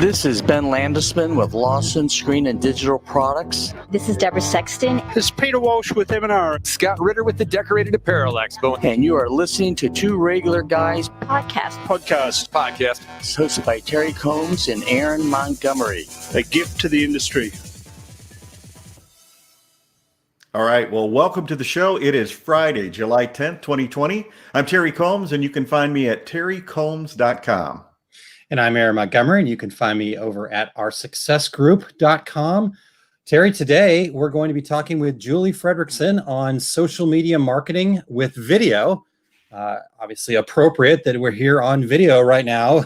This is Ben Landesman with Lawson Screen and Digital Products. This is Deborah Sexton. This is Peter Walsh with M&R. Scott Ritter with the Decorated Apparel Expo. And you are listening to Two Regular Guys Podcast. It's hosted by Terry Combs and Aaron Montgomery. A gift to the industry. All right. Well, welcome to the show. It is Friday, July 10th, 2020. I'm Terry Combs, and you can find me at terrycombs.com. And I'm Aaron Montgomery, and you can find me over at oursuccessgroup.com. Terry, today we're going to be talking with Julie Fredrickson on social media marketing with video. Obviously appropriate that we're here on video right now,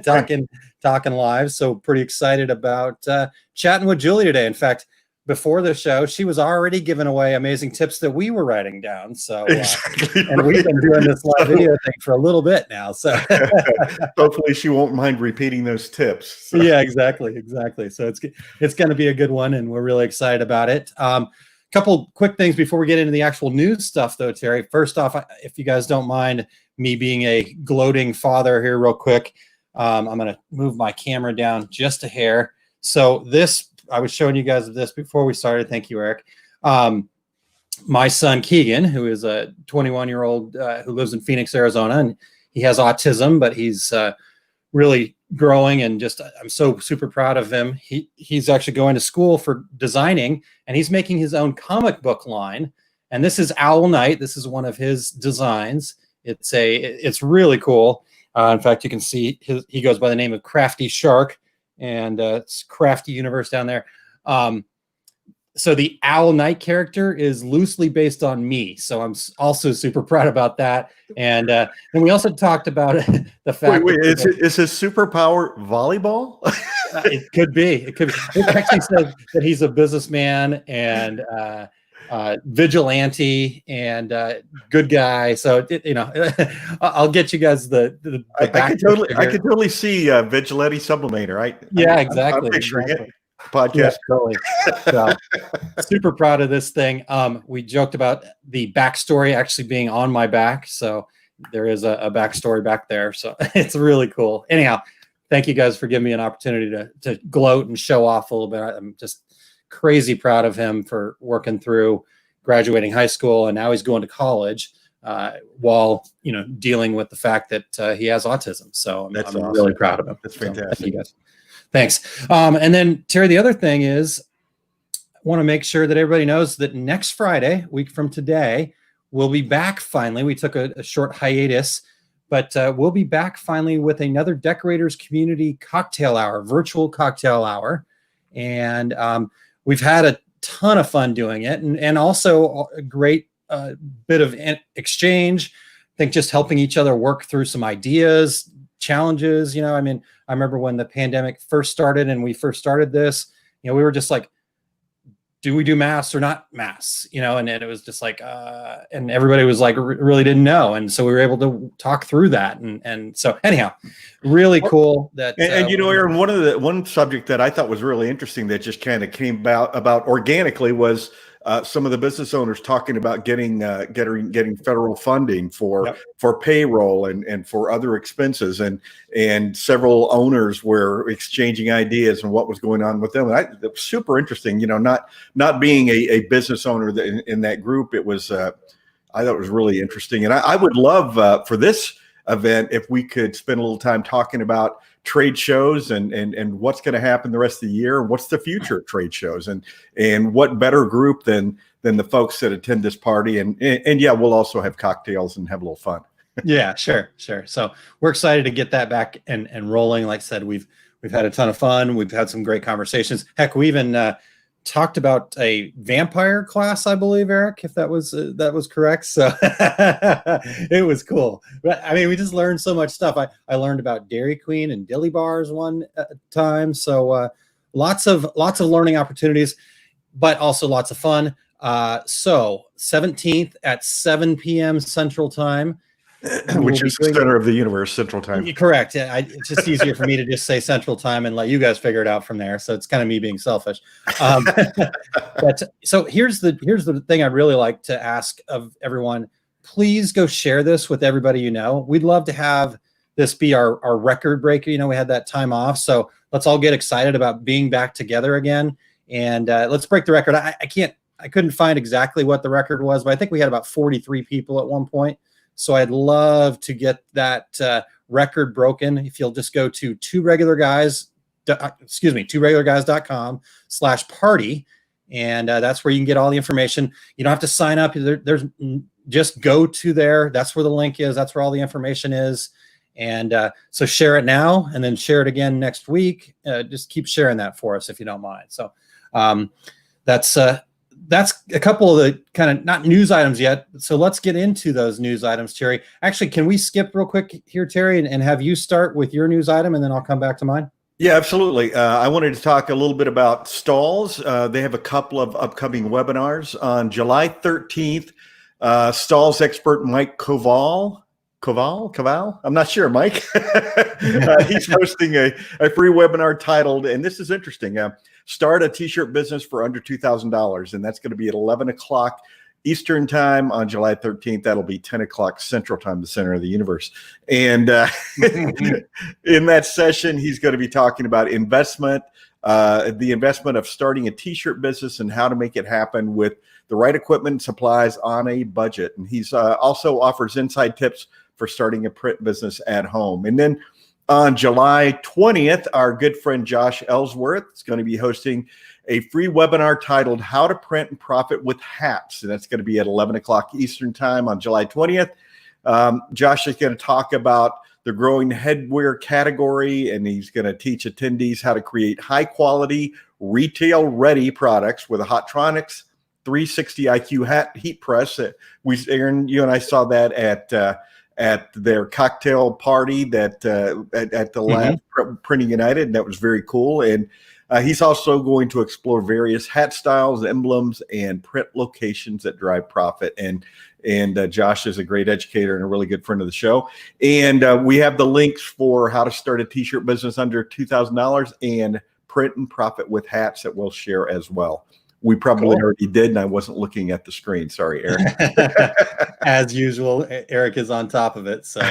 talking live. So pretty excited about chatting with Julie today. In fact, before the show, she was already giving away amazing tips that we were writing down. So, exactly, and we've been doing this live video thing for a little bit now. So, hopefully, she won't mind repeating those tips. So. Yeah, exactly. So it's going to be a good one, and we're really excited about it. Couple quick things before we get into the actual news stuff, though, Terry. First off, if you guys don't mind me being a gloating father here, real quick, I'm going to move my camera down just a hair. So this. I was showing you guys this before we started. Thank you, Eric. My son, Keegan, who is a 21-year-old who lives in Phoenix, Arizona, and he has autism, but he's really growing, and just I'm so super proud of him. He's actually going to school for designing, and he's making his own comic book line. And this is Owl Knight. This is one of his designs. It's really cool. In fact, you can see he goes by the name of Crafty Shark. And it's Crafty Universe down there. So the Owl Knight character is loosely based on me. So I'm also super proud about that. And we also talked about the fact. Wait, is his superpower volleyball? It could be. It actually says that he's a businessman and vigilante and good guy. So I'll get you guys the I could totally see vigilante sublimator, right? Yeah, exactly. I'm picturing exactly. it. Podcast. Yeah, totally. So, super proud of this thing. We joked about the backstory actually being on my back, so there is a backstory back there. So it's really cool. Anyhow, thank you guys for giving me an opportunity to gloat and show off a little bit. I'm just crazy proud of him for working through graduating high school, and now he's going to college while dealing with the fact that he has autism. So I'm awesome. Really proud of him. That's fantastic. Thank you guys. Thanks. And then Terry, the other thing is, I want to make sure that everybody knows that next Friday, a week from today, we'll be back finally. We took a short hiatus, but we'll be back finally with another Decorators Community Cocktail Hour, virtual cocktail hour. And we've had a ton of fun doing it, and also a great bit of exchange. I think just helping each other work through some ideas, challenges. I remember when the pandemic first started and we first started this, we were just like, do we do masks or not masks? And it was just like, and everybody was like, really didn't know. And so we were able to talk through that. And so anyhow, really cool that. Aaron, one subject that I thought was really interesting that just kind of came about organically was some of the business owners talking about getting federal funding for payroll and for other expenses, and several owners were exchanging ideas and what was going on with them. And it was super interesting. Not being a business owner in that group, it was I thought it was really interesting. And I would love for this event if we could spend a little time talking about trade shows and what's going to happen the rest of the year, and what's the future of trade shows, and what better group than the folks that attend this party, and yeah, we'll also have cocktails and have a little fun. Yeah, sure. So we're excited to get that back and rolling. Like I said, we've had a ton of fun. We've had some great conversations. Heck, we even talked about a vampire class, I believe, Eric, if that was correct. So it was cool. But we just learned so much stuff. I learned about Dairy Queen and Dilly Bars one time. So lots of learning opportunities, but also lots of fun. So 17th at 7 p.m. Central Time. Which is the center of the universe, Central Time. Correct. It's just easier for me to just say Central Time and let you guys figure it out from there. So it's kind of me being selfish. But so here's the thing I'd really like to ask of everyone. Please go share this with everybody you know. We'd love to have this be our record breaker. You know, we had that time off, so let's all get excited about being back together again, and let's break the record. I couldn't find exactly what the record was, but I think we had about 43 people at one point. So I'd love to get that record broken. If you'll just go to tworegularguys.com/party. And that's where you can get all the information. You don't have to sign up. There's just go to there. That's where the link is. That's where all the information is. And so share it now and then share it again next week. Just keep sharing that for us if you don't mind. So that's a couple of the kind of not news items yet. So let's get into those news items, Terry. Actually, can we skip real quick here, Terry, and have you start with your news item, and then I'll come back to mine? Yeah, absolutely. I wanted to talk a little bit about Stalls. They have a couple of upcoming webinars on July 13th. Stalls expert Mike Koval. I'm not sure, Mike. He's hosting a free webinar titled, and this is interesting, Start a T-shirt Business for Under $2,000. And that's going to be at 11 o'clock Eastern time on July 13th. That'll be 10 o'clock Central time, the center of the universe. And in that session, he's going to be talking about investment, the investment of starting a T-shirt business and how to make it happen with the right equipment and supplies on a budget. And he's also offers inside tips for starting a print business at home. And then on July 20th, our good friend Josh Ellsworth is going to be hosting a free webinar titled How to Print and Profit with Hats. And that's going to be at 11 o'clock Eastern time on July 20th. Josh is going to talk about the growing headwear category, and he's going to teach attendees how to create high quality, retail ready products with a Hotronix 360 IQ hat heat press. Aaron, you and I saw that at their cocktail party that at the last Printing United, and that was very cool. And he's also going to explore various hat styles, emblems, and print locations that drive profit. And Josh is a great educator and a really good friend of the show. And we have the links for how to start a T-shirt business under $2,000 and print and profit with hats that we'll share as well. We probably already did, and I wasn't looking at the screen. Sorry, Eric. As usual, Eric is on top of it, so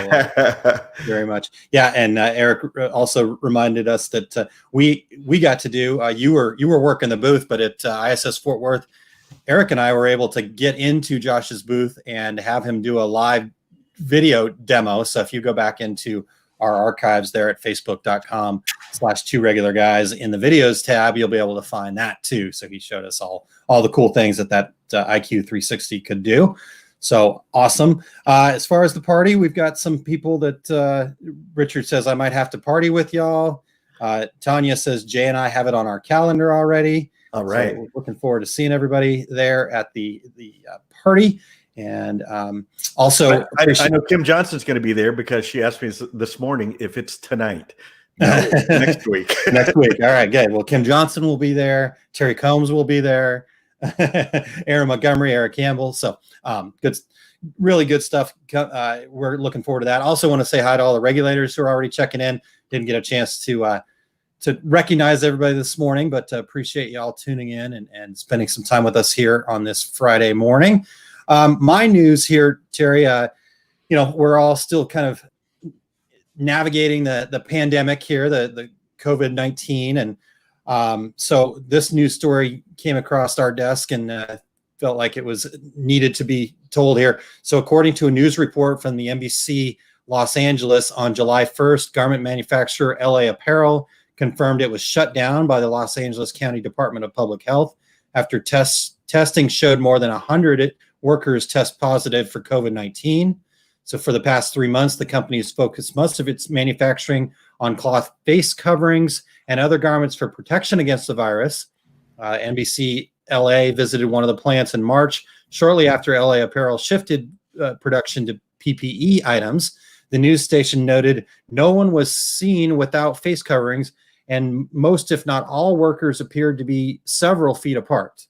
very much. Yeah, and Eric also reminded us that we got to do. You were working the booth, but at ISS Fort Worth, Eric and I were able to get into Josh's booth and have him do a live video demo. So if you go back into our archives there at facebook.com/2regularguys in the videos tab, you'll be able to find that too. So he showed us all the cool things that IQ 360 could do. So awesome. As far as the party, we've got some people that Richard says I might have to party with y'all. Tanya says Jay and I have it on our calendar already. All right. So we're looking forward to seeing everybody there at the party. And also, I know Kim Johnson's going to be there because she asked me this morning if it's tonight. No, next week. Next week. All right, good. Well, Kim Johnson will be there. Terry Combs will be there. Aaron Montgomery, Eric Campbell. So good, really good stuff. We're looking forward to that. Also want to say hi to all the regulators who are already checking in. Didn't get a chance to recognize everybody this morning, but appreciate y'all tuning in and spending some time with us here on this Friday morning. My news here, Terry, we're all still kind of navigating the pandemic here, the COVID-19. And so this news story came across our desk and felt like it was needed to be told here. So according to a news report from the NBC Los Angeles on July 1st, garment manufacturer LA Apparel confirmed it was shut down by the Los Angeles County Department of Public Health after testing showed more than 100 workers test positive for COVID-19. So for the past 3 months, the company has focused most of its manufacturing on cloth face coverings and other garments for protection against the virus. NBC LA visited one of the plants in March, shortly after LA Apparel shifted production to PPE items. The news station noted no one was seen without face coverings, and most, if not all, workers appeared to be several feet apart.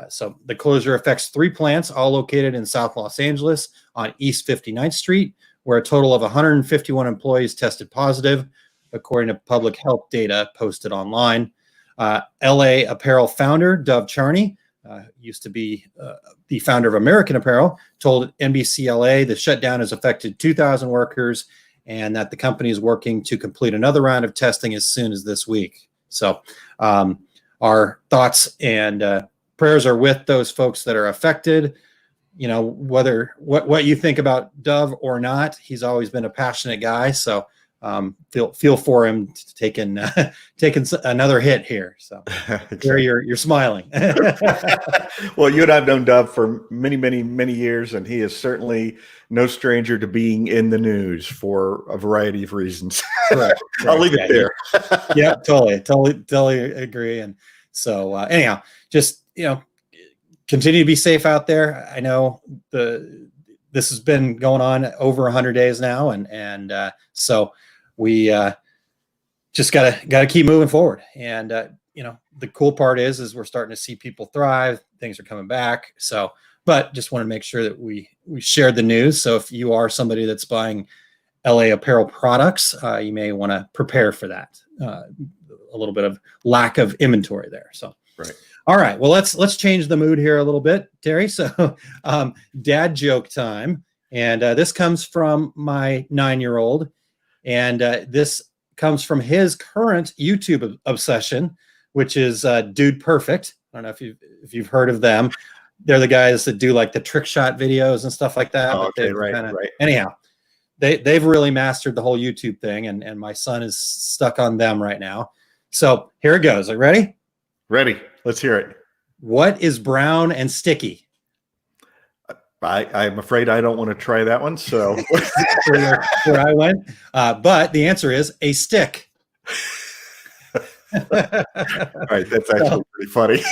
So the closure affects 3 plants, all located in South Los Angeles on East 59th Street, where a total of 151 employees tested positive, according to public health data posted online. LA Apparel founder Dov Charney, used to be the founder of American Apparel, told NBC LA the shutdown has affected 2,000 workers and that the company is working to complete another round of testing as soon as this week. So our thoughts and prayers are with those folks that are affected. You know, whether what you think about Dove or not, he's always been a passionate guy. So feel for him taking another hit here. So there you're smiling. Well, you and I've known Dove for many years, and he is certainly no stranger to being in the news for a variety of reasons. Correct. I'll leave it there. Yeah, totally agree. And so anyhow, just continue to be safe out there. I know this has been going on over 100 days now, and so we just gotta keep moving forward. And the cool part is we're starting to see people thrive. Things are coming back. So, but just want to make sure that we shared the news. So if you are somebody that's buying LA apparel products, you may want to prepare for that. A little bit of lack of inventory there. So, right. All right. Well, let's change the mood here a little bit, Terry. So, dad joke time, and this comes from my 9-year-old, and this comes from his current YouTube obsession, which is Dude Perfect. I don't know if you've heard of them. They're the guys that do like the trick shot videos and stuff like that. Oh, okay, right. Anyhow, they've really mastered the whole YouTube thing, and my son is stuck on them right now. So here it goes. Are you ready? Ready. Let's hear it. What is brown and sticky? I'm afraid I don't want to try that one. So where I went. But the answer is a stick. All right. That's actually pretty funny.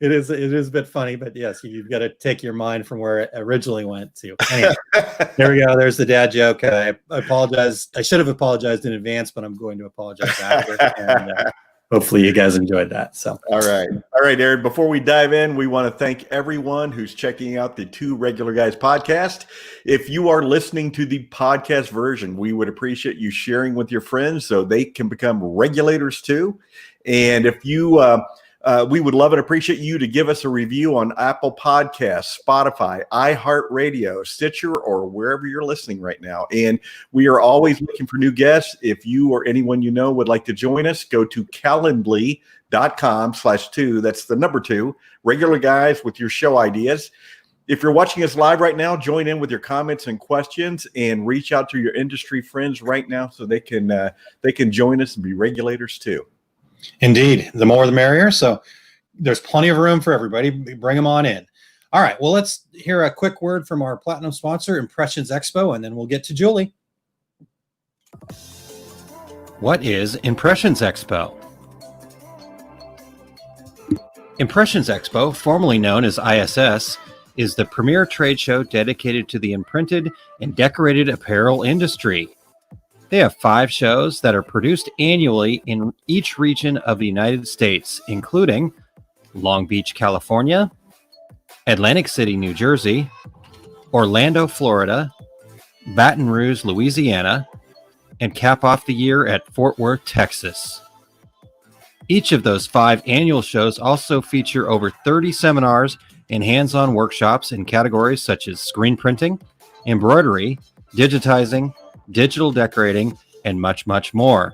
It is a bit funny, but yes, you've got to take your mind from where it originally went to. Anyway, there we go. There's the dad joke. I apologize. I should have apologized in advance, but I'm going to apologize after. And, hopefully you guys enjoyed that. So, all right, Aaron, before we dive in, we want to thank everyone who's checking out the Two Regular Guys podcast. If you are listening to the podcast version, we would appreciate you sharing with your friends so they can become regulators too. And if you, we would love and appreciate you to give us a review on Apple Podcasts, Spotify, iHeartRadio, Stitcher, or wherever you're listening right now. And we are always looking for new guests. If you or anyone you know would like to join us, go to calendly.com/2. That's the number 2. Regular Guys with your show ideas. If you're watching us live right now, join in with your comments and questions, and reach out to your industry friends right now so they can join us and be regulators too. Indeed. The more the merrier. So there's plenty of room for everybody. Bring them on in. All right. Well, let's hear a quick word from our platinum sponsor, Impressions Expo, and then we'll get to Julie. What is Impressions Expo? Impressions Expo, formerly known as ISS, is the premier trade show dedicated to the imprinted and decorated apparel industry. They have 5 shows that are produced annually in each region of the United States, including Long Beach, California, Atlantic City, New Jersey, Orlando, Florida, Baton Rouge, Louisiana, and cap off the year at Fort Worth, Texas. Each of those 5 annual shows also feature over 30 seminars and hands-on workshops in categories such as screen printing, embroidery, digitizing, digital decorating, and much, much more.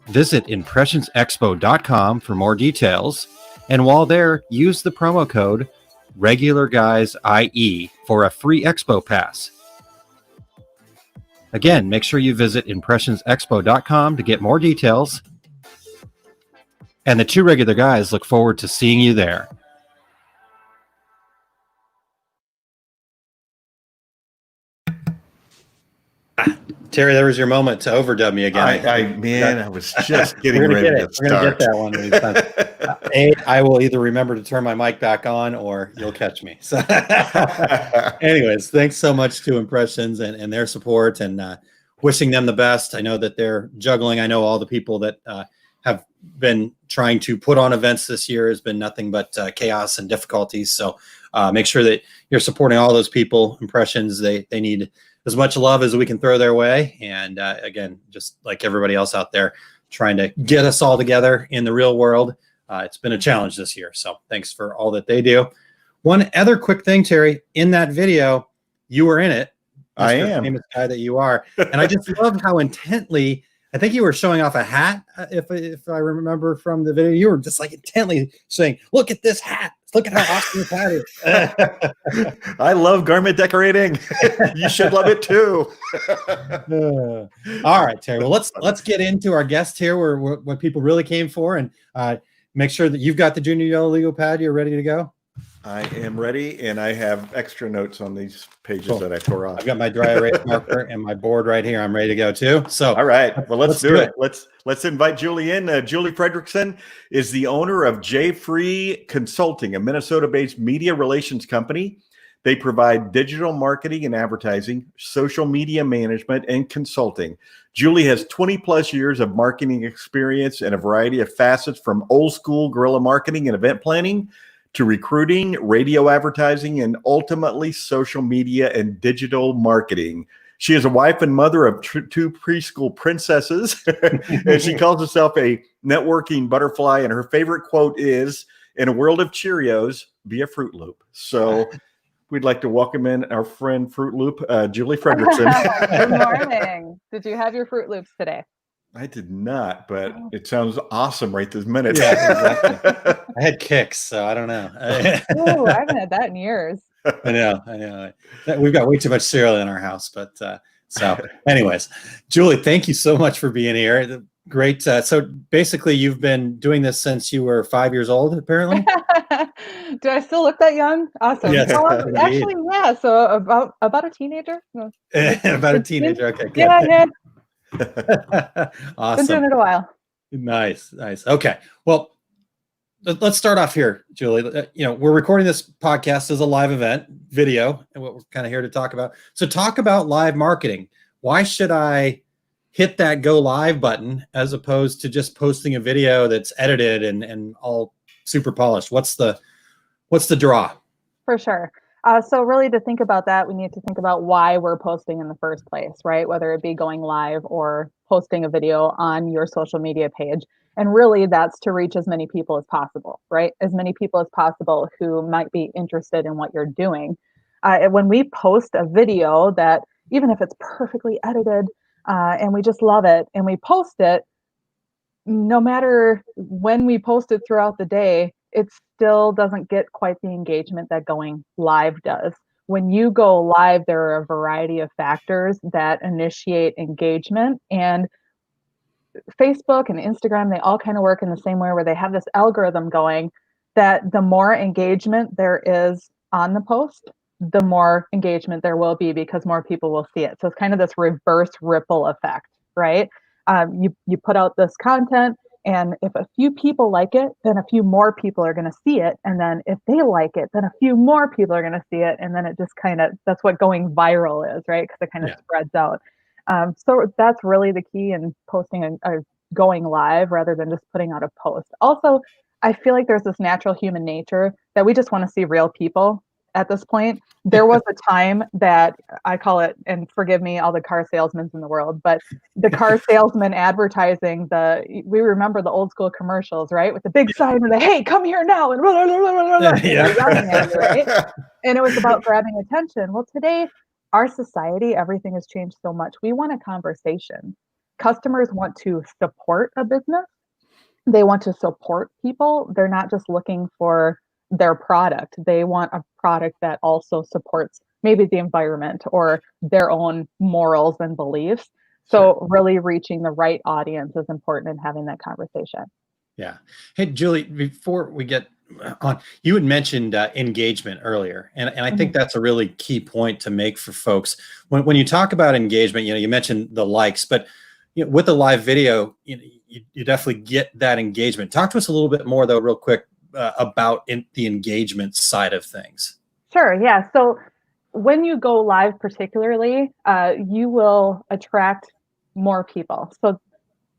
Visit impressionsexpo.com for more details, and while there, use the promo code RegularGuysIE for a free expo pass. Again, make sure you visit impressionsexpo.com to get more details, and the Two Regular Guys look forward to seeing you there. Terry, there was your moment to overdub me again. I was just getting ready to start. We're going to get that one of these times. I will either remember to turn my mic back on or you'll catch me. So anyways, thanks so much to Impressions and their support, and wishing them the best. I know that they're juggling. I know all the people that have been trying to put on events this year has been nothing but chaos and difficulties. So make sure that you're supporting all those people. Impressions, they need as much love as we can throw their way. And again, just like everybody else out there, trying to get us all together in the real world. It's been a challenge this year. So thanks for all that they do. One other quick thing, Terry, in that video, you were in it. I Mr. am. Famous guy that you are. And I just love how intently, I think you were showing off a hat. If I remember from the video, you were just like intently saying, look at this hat. Look at how awesome this hat is. I love garment decorating. You should love it too. All right, Terry. Well, let's get into our guest here, where what people really came for, and make sure that you've got the Junior Yellow legal pad. You're ready to go. I am ready, and I have extra notes on these pages Cool. that I tore off. I've got my dry erase marker and my board right here. I'm ready to go too. So, All right, well, let's do it. it. Let's invite Julie in. Julie Fredrickson is the owner of J Free Consulting, a Minnesota-based media relations company. They provide digital marketing and advertising, social media management, and consulting. Julie has 20 plus years of marketing experience in a variety of facets, from old school guerrilla marketing and event planning to recruiting, radio advertising, and ultimately social media and digital marketing. She is a wife and mother of two preschool princesses, and she calls herself a networking butterfly. And her favorite quote is, "In a world of Cheerios, be a Fruit Loop." So we'd like to welcome in our friend Fruit Loop, Julie Fredrickson. Good morning. Did you have your Fruit Loops today? I did not, but it sounds awesome right this minute. Yeah, exactly. I had kicks, so I don't know. Oh, I haven't had that in years. I know. We've got way too much cereal in our house, but so anyways, Julie, thank you so much for being here. Great. So basically, you've been doing this since you were 5 years old, apparently. Do I still look that young? Awesome. Yes, Actually, yeah. So about a teenager. No. About a teenager. Okay. Good. Yeah. Awesome. Been doing it a while. Nice. Okay. Well, let's start off here, Julie. We're recording this podcast as a live event, video, and what we're kind of here to talk about. So talk about live marketing. Why should I hit that go live button as opposed to just posting a video that's edited and all super polished? What's the draw? For sure. So really, to think about that, we need to think about why we're posting in the first place, right? Whether it be going live or posting a video on your social media page. And really, that's to reach as many people as possible, right? As many people as possible who might be interested in what you're doing. When we post a video that, even if it's perfectly edited and we just love it and we post it, no matter when we post it throughout the day, it still doesn't get quite the engagement that going live does. When you go live, there are a variety of factors that initiate engagement, and Facebook and Instagram, they all kind of work in the same way, where they have this algorithm going that the more engagement there is on the post, the more engagement there will be, because more people will see it. So it's kind of this reverse ripple effect, right? You put out this content, and if a few people like it, then a few more people are going to see it. And then if they like it, then a few more people are going to see it. And then it just kind of, that's what going viral is, right? Because it kind of spreads out. So that's really the key in posting or going live rather than just putting out a post. Also, I feel like there's this natural human nature that we just want to see real people at this point. There was a time that I call it, and forgive me, all the car salesmen in the world, but the car salesman advertising, we remember the old school commercials, right? With the big sign of the, hey, come here now, and yelling at you, right? And it was about grabbing attention. Well, today, our society, everything has changed so much. We want a conversation. Customers want to support a business. They want to support people. They're not just looking for their product. They want a product that also supports maybe the environment or their own morals and beliefs. So really reaching the right audience is important in having that conversation. Yeah. Hey, Julie, before we get on, you had mentioned engagement earlier, and I think that's a really key point to make for folks. When you talk about engagement, you mentioned the likes, but with a live video, you definitely get that engagement. Talk to us a little bit more, though, real quick, about the engagement side of things. Sure. Yeah. So when you go live, particularly, you will attract more people. So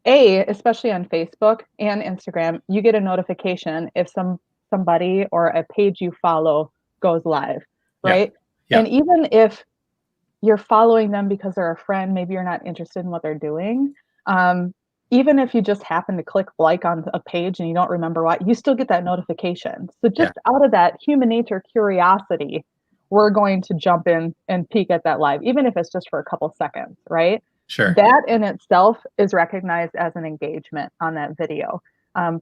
especially on Facebook and Instagram, you get a notification if somebody or a page you follow goes live, right? Yeah. And even if you're following them because they're a friend, maybe you're not interested in what they're doing. Even if you just happen to click like on a page and you don't remember why, you still get that notification. So just out of that human nature curiosity, we're going to jump in and peek at that live, even if it's just for a couple seconds, right? Sure. That in itself is recognized as an engagement on that video.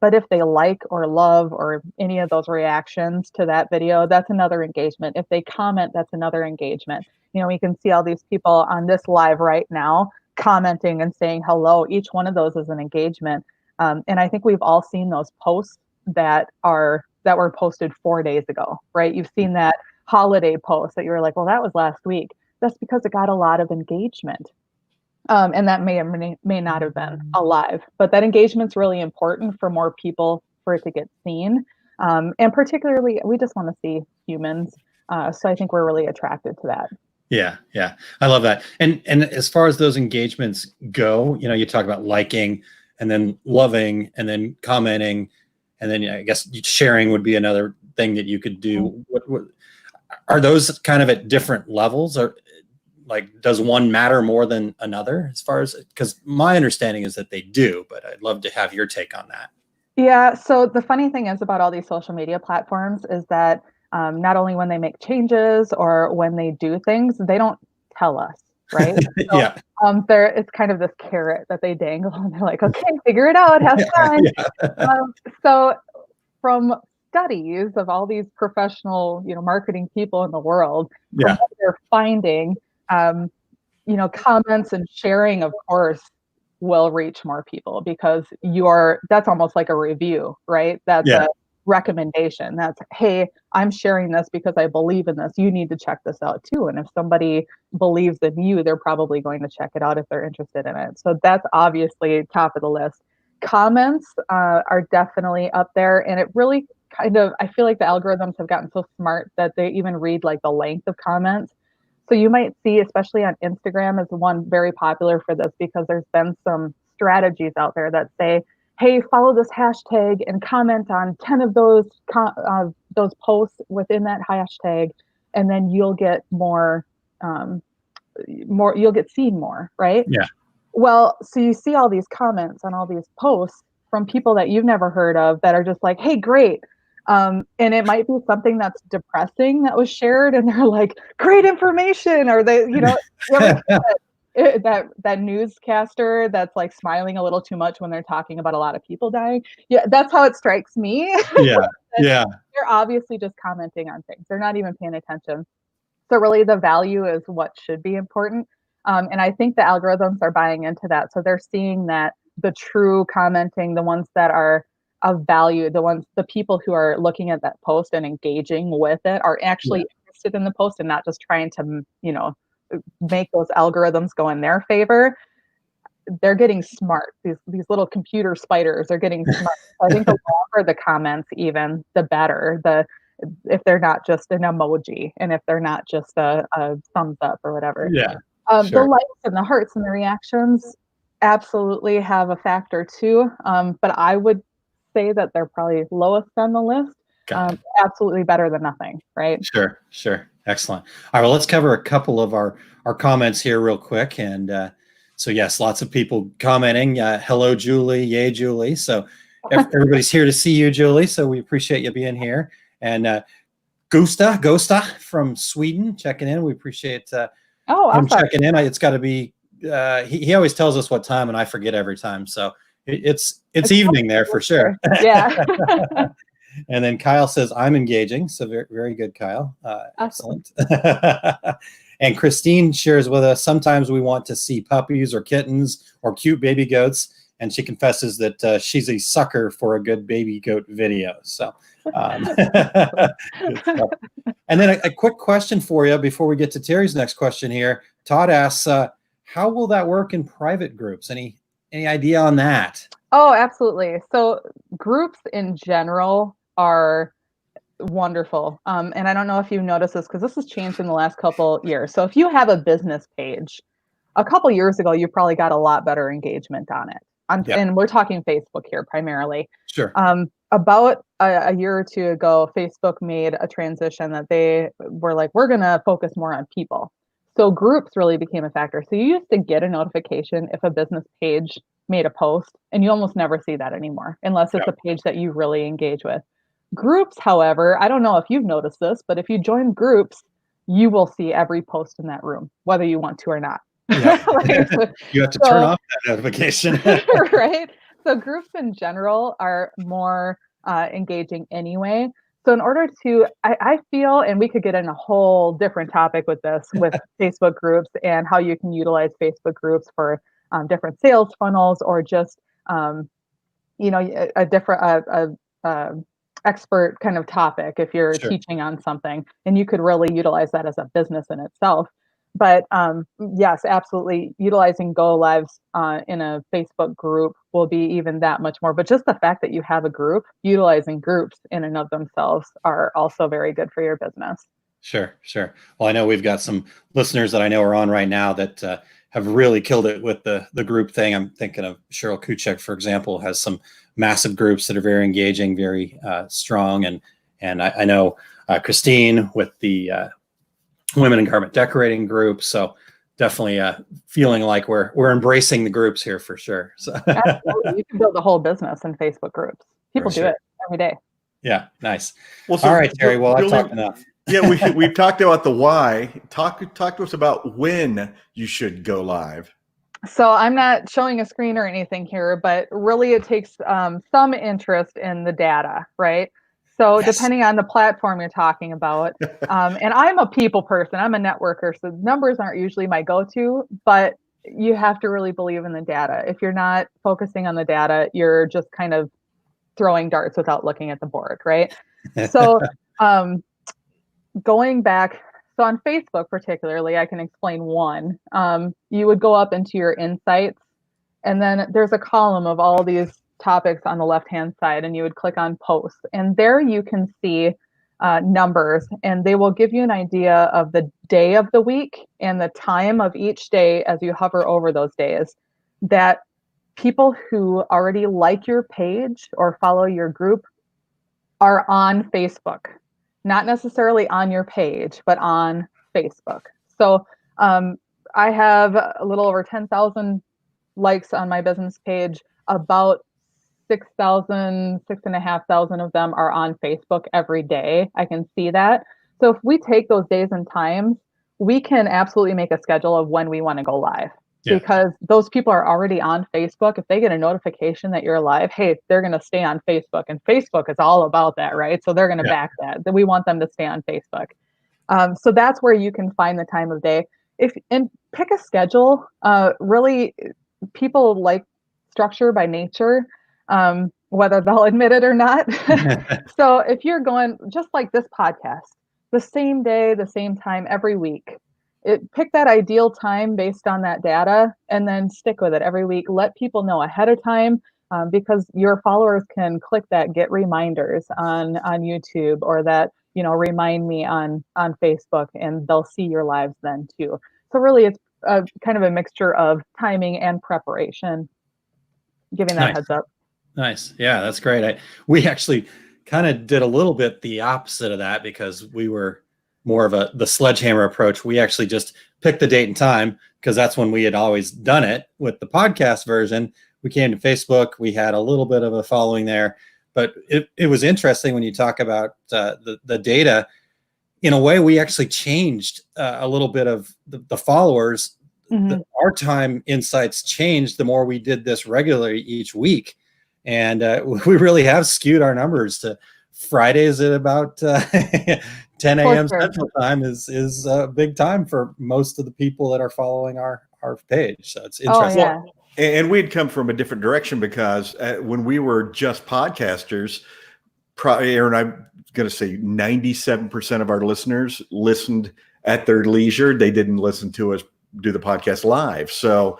But if they like or love or any of those reactions to that video, that's another engagement. If they comment, that's another engagement. You know, we can see all these people on this live right now commenting and saying hello. Each one of those is an engagement. And I think we've all seen those posts that were posted 4 days ago, right? You've seen that holiday post that you were like, well, that was last week. That's because it got a lot of engagement. And that may or may not have been alive, but that engagement's really important for more people for it to get seen. And particularly, we just want to see humans. So I think we're really attracted to that. Yeah, yeah, I love that. And as far as those engagements go, you know, you talk about liking and then loving and then commenting, and then I guess sharing would be another thing that you could do. What are those kind of at different levels, or like does one matter more than another as far as, because my understanding is that they do, but I'd love to have your take on that. Yeah. So the funny thing is about all these social media platforms is that not only when they make changes or when they do things, they don't tell us, right? So, Yeah. It's kind of this carrot that they dangle, and they're like, okay, figure it out, have fun. Yeah. So from studies of all these professional, marketing people in the world, from Yeah. what they're finding, comments and sharing, of course, will reach more people because that's almost like a review, right? That's Yeah. a recommendation. That's, hey, I'm sharing this because I believe in this. You need to check this out too. And if somebody believes in you, they're probably going to check it out if they're interested in it. So that's obviously top of the list. Comments are definitely up there. And it really I feel like the algorithms have gotten so smart that they even read like the length of comments. So you might see, especially on Instagram, is one very popular for this because there's been some strategies out there that say, hey, follow this hashtag and comment on 10 of those posts within that hashtag, and then you'll get you'll get seen more, right? Yeah. Well, so you see all these comments on all these posts from people that you've never heard of that are just like, hey, great. And it might be something that's depressing that was shared, and they're like, great information. Or they, you ever see that newscaster that's like smiling a little too much when they're talking about a lot of people dying. Yeah, that's how it strikes me. Yeah. Yeah. They're obviously just commenting on things. They're not even paying attention. So really the value is what should be important. And I think the algorithms are buying into that. So they're seeing that the true commenting, the ones that are of value, the people who are looking at that post and engaging with it are actually interested in the post and not just trying to, make those algorithms go in their favor. They're getting smart. These little computer spiders are getting smart. I think the longer the comments, even the better. If they're not just an emoji and if they're not just a thumbs up or whatever. Yeah. The Sure. likes and the hearts and the reactions absolutely have a factor too. But I would say that they're probably lowest on the list. Got it. Absolutely better than nothing, right? Sure. Sure. Excellent. All right. Well, let's cover a couple of our comments here real quick. And so, yes, lots of people commenting. Hello, Julie. Yay, Julie. So everybody's here to see you, Julie. So we appreciate you being here. And Gosta from Sweden checking in. We appreciate him awesome. checking in. It's got to be. He always tells us what time, and I forget every time. So it's evening there for sure. Yeah. And then Kyle says, I'm engaging. So very, very good, Kyle. Excellent. And Christine shares with us, sometimes we want to see puppies or kittens or cute baby goats. And she confesses that she's a sucker for a good baby goat video. So, good stuff. And then a quick question for you before we get to Terry's next question here. Todd asks, how will that work in private groups? Any idea on that? Oh, absolutely. So groups in general are wonderful. And I don't know if you've noticed this because this has changed in the last couple years. So if you have a business page, a couple years ago, you probably got a lot better engagement on it. And we're talking Facebook here primarily. Sure. About a year or two ago, Facebook made a transition that they were like, we're going to focus more on people. So groups really became a factor. So you used to get a notification if a business page made a post, and you almost never see that anymore, unless it's a page that you really engage with. Groups, however, I don't know if you've noticed this, but if you join groups, you will see every post in that room, whether you want to or not. Yeah. Like, You have to turn off that notification. right? So groups in general are more engaging anyway. So in order to, I feel, and we could get in a whole different topic with this, with Facebook groups and how you can utilize Facebook groups for different sales funnels, or just, a different expert kind of topic if you're Sure. teaching on something, and you could really utilize that as a business in itself. But yes, absolutely, utilizing Go Lives in a Facebook group will be even that much more. But just the fact that you have a group, utilizing groups in and of themselves are also very good for your business. Sure. Well, I know we've got some listeners that I know are on right now that have really killed it with the group thing. I'm thinking of Cheryl Kuchek, for example, has some massive groups that are very engaging, very strong. And I know Christine with the Women in Garment Decorating group. So definitely feeling like we're embracing the groups here for sure. So absolutely. You can build a whole business in Facebook groups. People do it every day. Yeah, nice. Well, so all right, Terry. Well, I've Julie, talked enough. Yeah, we've talked about the why. Talk to us about when you should go live. So I'm not showing a screen or anything here, but really it takes some interest in the data, right? So depending on the platform you're talking about, and I'm a people person, I'm a networker, so numbers aren't usually my go-to, but you have to really believe in the data. If you're not focusing on the data, you're just kind of throwing darts without looking at the board, right? So going back, so on Facebook particularly, I can explain one. You would go up into your insights, and then there's a column of all these topics on the left-hand side, and you would click on posts. And there you can see numbers, and they will give you an idea of the day of the week and the time of each day as you hover over those days, that people who already like your page or follow your group are on Facebook. Not necessarily on your page, but on Facebook. So I have a little over 10,000 likes on my business page. About 6,500 of them are on Facebook every day. I can see that. So if we take those days and times, we can absolutely make a schedule of when we want to go live. Yeah. Because those people are already on Facebook. If they get a notification that you're live, hey, they're going to stay on Facebook. And Facebook is all about that, right? So they're going to back that. We want them to stay on Facebook. So that's where you can find the time of day. And pick a schedule. Really, people like structure by nature, whether they'll admit it or not. So if you're going, just like this podcast, the same day, the same time every week, pick that ideal time based on that data, and then stick with it every week. Let people know ahead of time, because your followers can click that get reminders on YouTube, or that, remind me on Facebook, and they'll see your lives then too. So really it's kind of a mixture of timing and preparation, giving that heads up. Nice. Yeah, that's great. We actually kind of did a little bit the opposite of that, because we were more of the sledgehammer approach. We actually just picked the date and time, because that's when we had always done it with the podcast version. We came to Facebook. We had a little bit of a following there, but it was interesting when you talk about the data. In a way, we actually changed a little bit of the followers. Mm-hmm. Our time insights changed the more we did this regularly each week. And we really have skewed our numbers to Fridays at about 10 a.m. Central Time is a big time for most of the people that are following our page. So it's interesting. Oh, yeah. And we'd come from a different direction, because when we were just podcasters, Aaron, I'm going to say 97% of our listeners listened at their leisure. They didn't listen to us do the podcast live. So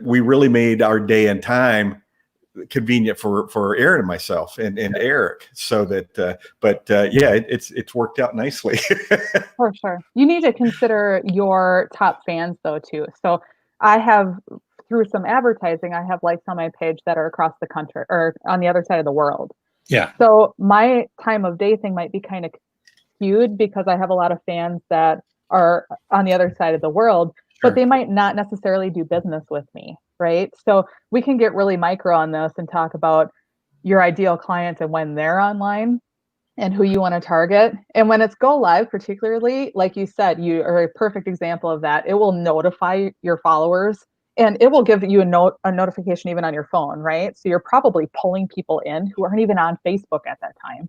we really made our day and time convenient for Aaron and myself and Eric, so that it's worked out nicely. For sure. You need to consider your top fans though too. So I have, through some advertising, I have likes on my page that are across the country or on the other side of the world. Yeah. So my time of day thing might be kind of skewed, because I have a lot of fans that are on the other side of the world, but they might not necessarily do business with me. Right. So we can get really micro on this and talk about your ideal clients and when they're online. and who you want to target. And when it's go live, particularly, like you said, you are a perfect example of that. It will notify your followers, and it will give you a notification even on your phone, right? So you're probably pulling people in who aren't even on Facebook at that time.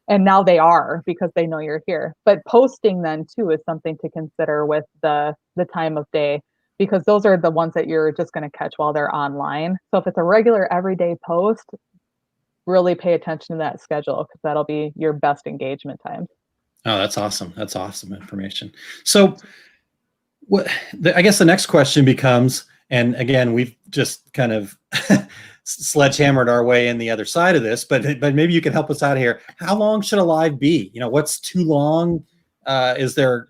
And now they are, because they know you're here. But posting then too is something to consider with the time of day, because those are the ones that you're just going to catch while they're online. So if it's a regular everyday post, really pay attention to that schedule, because that'll be your best engagement time. Oh, that's awesome. That's awesome information. So I guess the next question becomes, and again, we've just kind of sledgehammered our way in the other side of this, but maybe you can help us out here. How long should a live be? What's too long? Is there,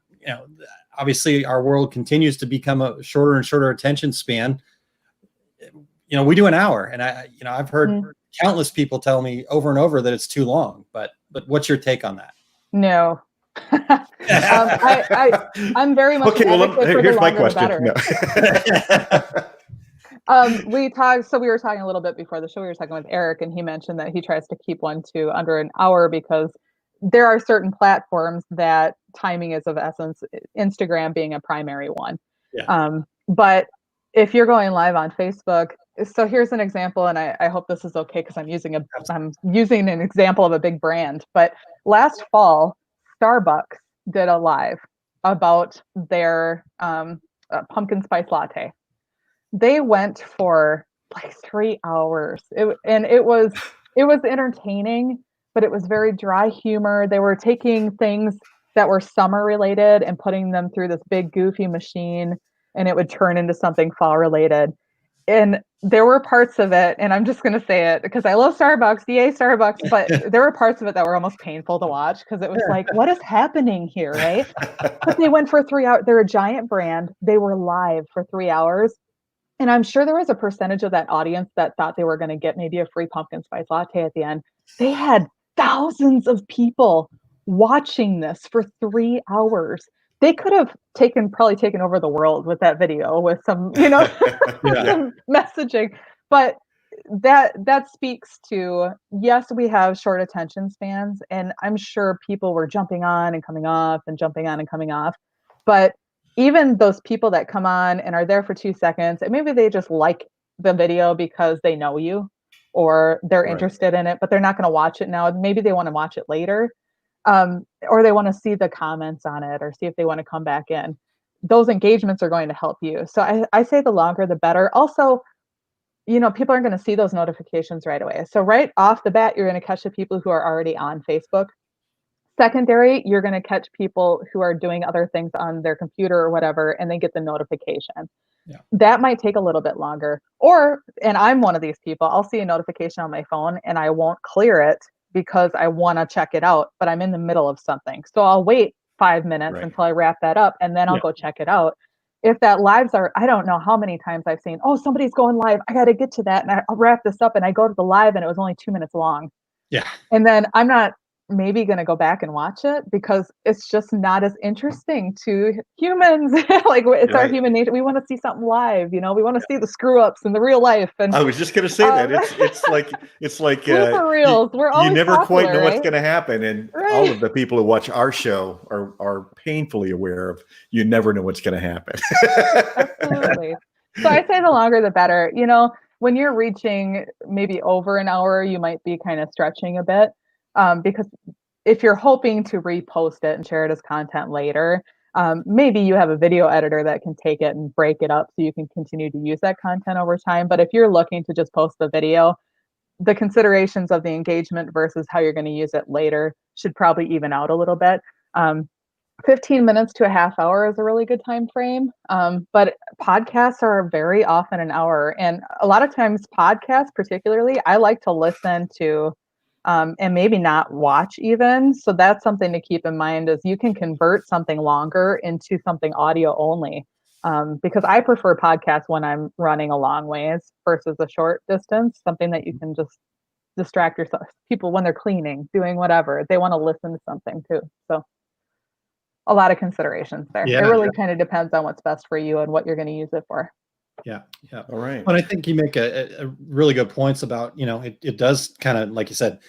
obviously our world continues to become a shorter and shorter attention span. We do an hour, and I've heard countless people tell me over and over that it's too long, but what's your take on that? No. I'm very much okay. Well, here's my question. We were talking a little bit before the show. We were talking with Eric, and he mentioned that he tries to keep one to under an hour, because there are certain platforms that timing is of essence, Instagram being a primary one. Yeah. But if you're going live on Facebook, so here's an example, and I hope this is okay, because I'm using an example of a big brand. But last fall, Starbucks did a live about their pumpkin spice latte. They went for like 3 hours. It was entertaining, but it was very dry humor. They were taking things that were summer related and putting them through this big goofy machine, and it would turn into something fall related. And there were parts of it, and I'm just going to say it because I love Starbucks, yay Starbucks, but there were parts of it that were almost painful to watch, because it was like, what is happening here, right? But they went for 3 hours. They're a giant brand. They were live for 3 hours. And I'm sure there was a percentage of that audience that thought they were going to get maybe a free pumpkin spice latte at the end. They had thousands of people watching this for 3 hours. They could have probably taken over the world with that video, with some, some messaging. But that speaks to, yes, we have short attention spans, and I'm sure people were jumping on and coming off and jumping on and coming off. But even those people that come on and are there for 2 seconds, and maybe they just like the video because they know you, or they're interested in it, but they're not going to watch it now. Maybe they want to watch it later. Or they want to see the comments on it, or see if they want to come back in. Those engagements are going to help you. So I say the longer, the better. Also, people aren't going to see those notifications right away. So right off the bat, you're going to catch the people who are already on Facebook. Secondary, you're going to catch people who are doing other things on their computer or whatever, and they get the notification. Yeah. That might take a little bit longer. And I'm one of these people, I'll see a notification on my phone and I won't clear it because I want to check it out, but I'm in the middle of something. So I'll wait 5 minutes until I wrap that up, and then I'll go check it out. If that lives are, I don't know how many times I've seen, oh, somebody's going live, I got to get to that, and I'll wrap this up, and I go to the live and it was only 2 minutes long. Yeah. And then I'm not maybe going to go back and watch it because it's just not as interesting to humans. Like, it's our human nature. We want to see something live, we want to see the screw ups in the real life. And I was just going to say that it's like for reals. We're always you never popular, quite know right? what's going to happen. And all of the people who watch our show are painfully aware of, you never know what's going to happen. Absolutely. So I say the longer, the better. When you're reaching maybe over an hour, you might be kind of stretching a bit. Because if you're hoping to repost it and share it as content later, maybe you have a video editor that can take it and break it up so you can continue to use that content over time. But if you're looking to just post the video, the considerations of the engagement versus how you're going to use it later should probably even out a little bit. 15 minutes to a half hour is a really good time frame. But podcasts are very often an hour. And a lot of times podcasts, particularly, I like to listen to and maybe not watch even. So that's something to keep in mind, is you can convert something longer into something audio only. Because I prefer podcasts when I'm running a long ways versus a short distance, something that you can just distract yourself. People, when they're cleaning, doing whatever, they want to listen to something too. So a lot of considerations there. It really kind of depends on what's best for you and what you're going to use it for. Yeah. All right. But I think you make a really good points about, it does kind of, like you said,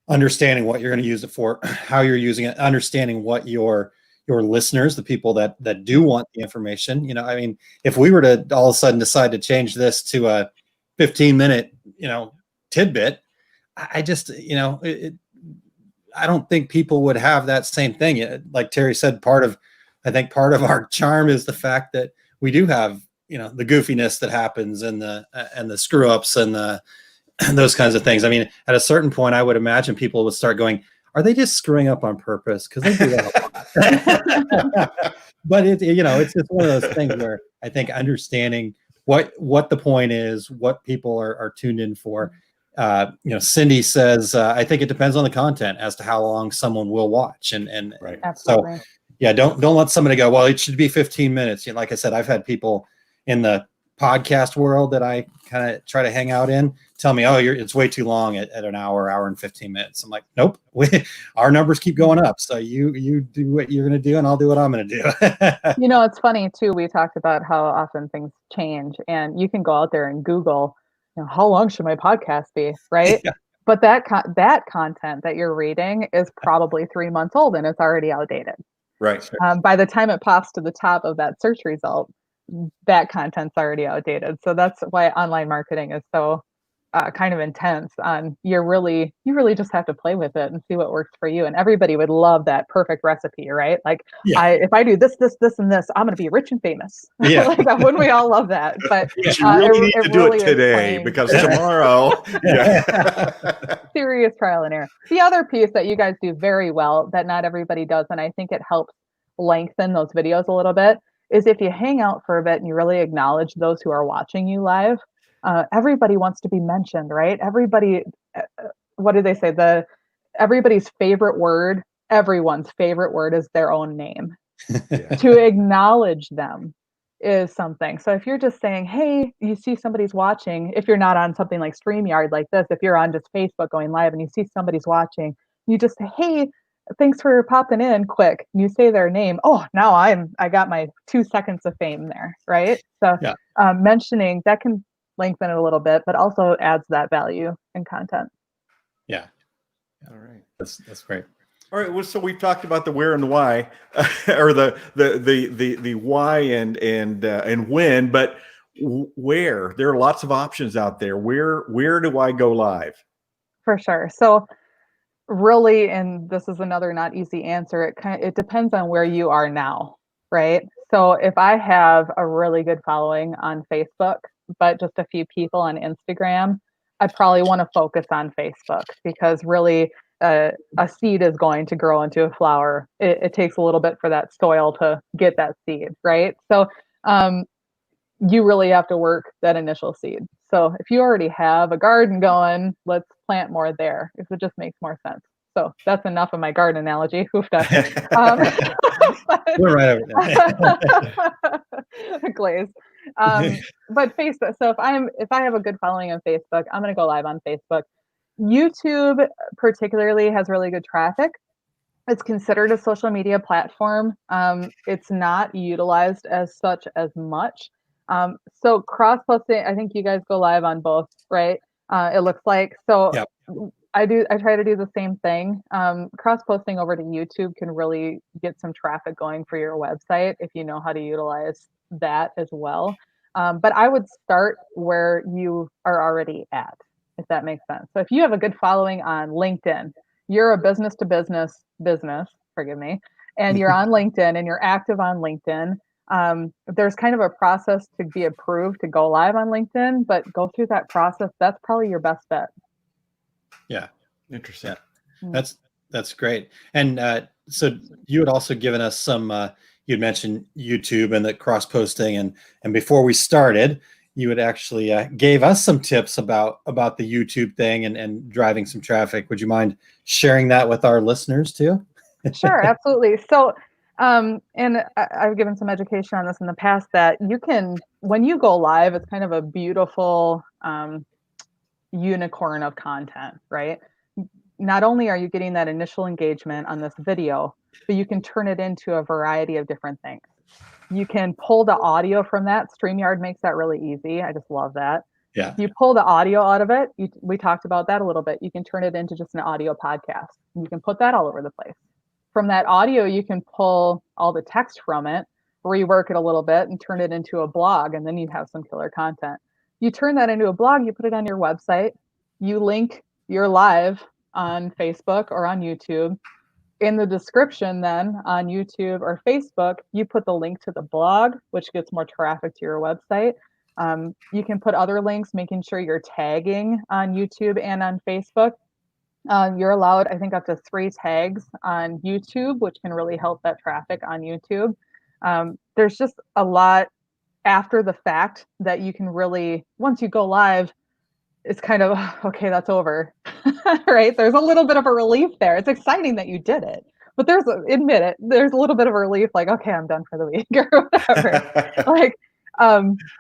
understanding what you're going to use it for, how you're using it, understanding what your listeners, the people that do want the information. You know, I mean, if we were to all of a sudden decide to change this to a 15-minute, tidbit, I just, I don't think people would have that same thing. Like Terry said, I think part of our charm is the fact that we do have, the goofiness that happens and the screw ups and those kinds of things. I mean, at a certain point, I would imagine people would start going, are they just screwing up on purpose? Because they do that a lot. But it's just one of those things where I think understanding what the point is, what people are tuned in for. Cindy says, I think it depends on the content as to how long someone will watch. And Right. Absolutely. So, yeah, don't let somebody go, well, it should be 15 minutes. Like I said, I've had people in the podcast world that I kind of try to hang out in tell me, oh, it's way too long at an hour and 15 minutes. I'm like, nope, our numbers keep going up. So you do what you're going to do and I'll do what I'm going to do. It's funny too. We talked about how often things change, and you can go out there and Google, how long should my podcast be? Right. Yeah. But that content that you're reading is probably 3 months old and it's already outdated. Right. By the time it pops to the top of that search result, that content's already outdated. So that's why online marketing is so kind of intense. You really just have to play with it and see what works for you. And everybody would love that perfect recipe, right? Like, Yeah. if I do this, and this, I'm going to be rich and famous. Yeah. Like, wouldn't we all love that? But But you really need to do really it is today playing because tomorrow. serious trial and error. The other piece that you guys do very well that not everybody does, and I think it helps lengthen those videos a little bit, is if you hang out for a bit and you really acknowledge those who are watching you live. Everybody wants to be mentioned, right? Everybody, what do they say? Everybody's favorite word, everyone's favorite word is their own name. Yeah. To acknowledge them is something. So if you're just saying, hey, you see somebody's watching, if you're not on something like StreamYard like this, if you're on just Facebook going live and you see somebody's watching, you just say, hey, thanks for popping in quick. You say their name. Oh, now I got my 2 seconds of fame there, right? So Yeah. Mentioning that can lengthen it a little bit, but also adds that value in content. Yeah. All right. That's great. All right. Well, so we've talked about the where and the why, or the why and when, but where? There are lots of options out there. Where do I go live? For sure. So really, and this is another not easy answer, it depends on where you are now, right? So if I have a really good following on Facebook, but just a few people on Instagram, I probably want to focus on Facebook because really a seed is going to grow into a flower. It takes a little bit for that soil to get that seed, right? So you really have to work that initial seed. So if you already have a garden going, let's plant more there because it just makes more sense. So that's enough of my garden analogy. Hoofed up. We're right over there. Glaze. But Facebook. So if I have a good following on Facebook, I'm going to go live on Facebook. YouTube particularly has really good traffic. It's considered a social media platform. It's not utilized as such as much. So cross-posting, I think you guys go live on both, right? It looks like. So Yep. I try to do the same thing. Cross-posting over to YouTube can really get some traffic going for your website if you know how to utilize that as well. But I would start where you are already at, if that makes sense. So if you have a good following on LinkedIn, you're a business to business, forgive me, and you're on LinkedIn and you're active on LinkedIn. There's kind of a process to be approved to go live on LinkedIn, but go through that process. That's probably your best bet. Yeah. Interesting. That's great. And so you had also given us some, you'd mentioned YouTube and the cross posting, and before we started, you had actually gave us some tips about the YouTube thing and driving some traffic. Would you mind sharing that with our listeners too? Sure, absolutely. So, and I've given some education on this in the past that you can, when you go live, it's kind of a beautiful unicorn of content, right? Not only are you getting that initial engagement on this video, but you can turn it into a variety of different things. You can pull the audio from that. StreamYard makes that really easy. I just love that. Yeah. You pull the audio out of it. We talked about that a little bit. You can turn it into just an audio podcast. You can put that all over the place. From that audio, you can pull all the text from it, rework it a little bit, and turn it into a blog, and then you have some killer content. You turn that into a blog, you put it on your website, you link your live on Facebook or on YouTube. In the description then on YouTube or Facebook, you put the link to the blog, which gets more traffic to your website. You can put other links, making sure you're tagging on YouTube and on Facebook. You're allowed, I think, up to 3 tags on YouTube, which can really help that traffic on YouTube. There's just a lot after the fact that you can really, once you go live, it's kind of, okay, that's over, right? There's a little bit of a relief there. It's exciting that you did it, but admit it, there's a little bit of a relief, like, okay, I'm done for the week or whatever. Like,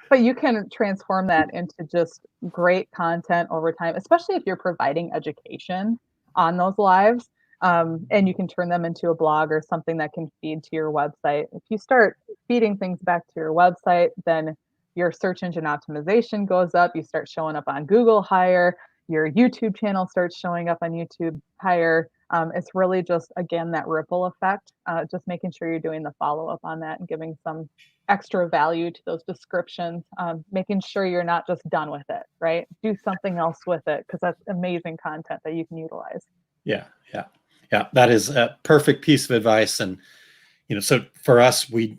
but you can transform that into just great content over time, especially if you're providing education on those lives. And you can turn them into a blog or something that can feed to your website. If you start feeding things back to your website, then your search engine optimization goes up. You start showing up on Google higher. Your YouTube channel starts showing up on YouTube higher. It's really just, again, that ripple effect, just making sure you're doing the follow-up on that and giving some extra value to those descriptions, making sure you're not just done with it, right? Do something else with it, because that's amazing content that you can utilize. Yeah. That is a perfect piece of advice. And, so for us, we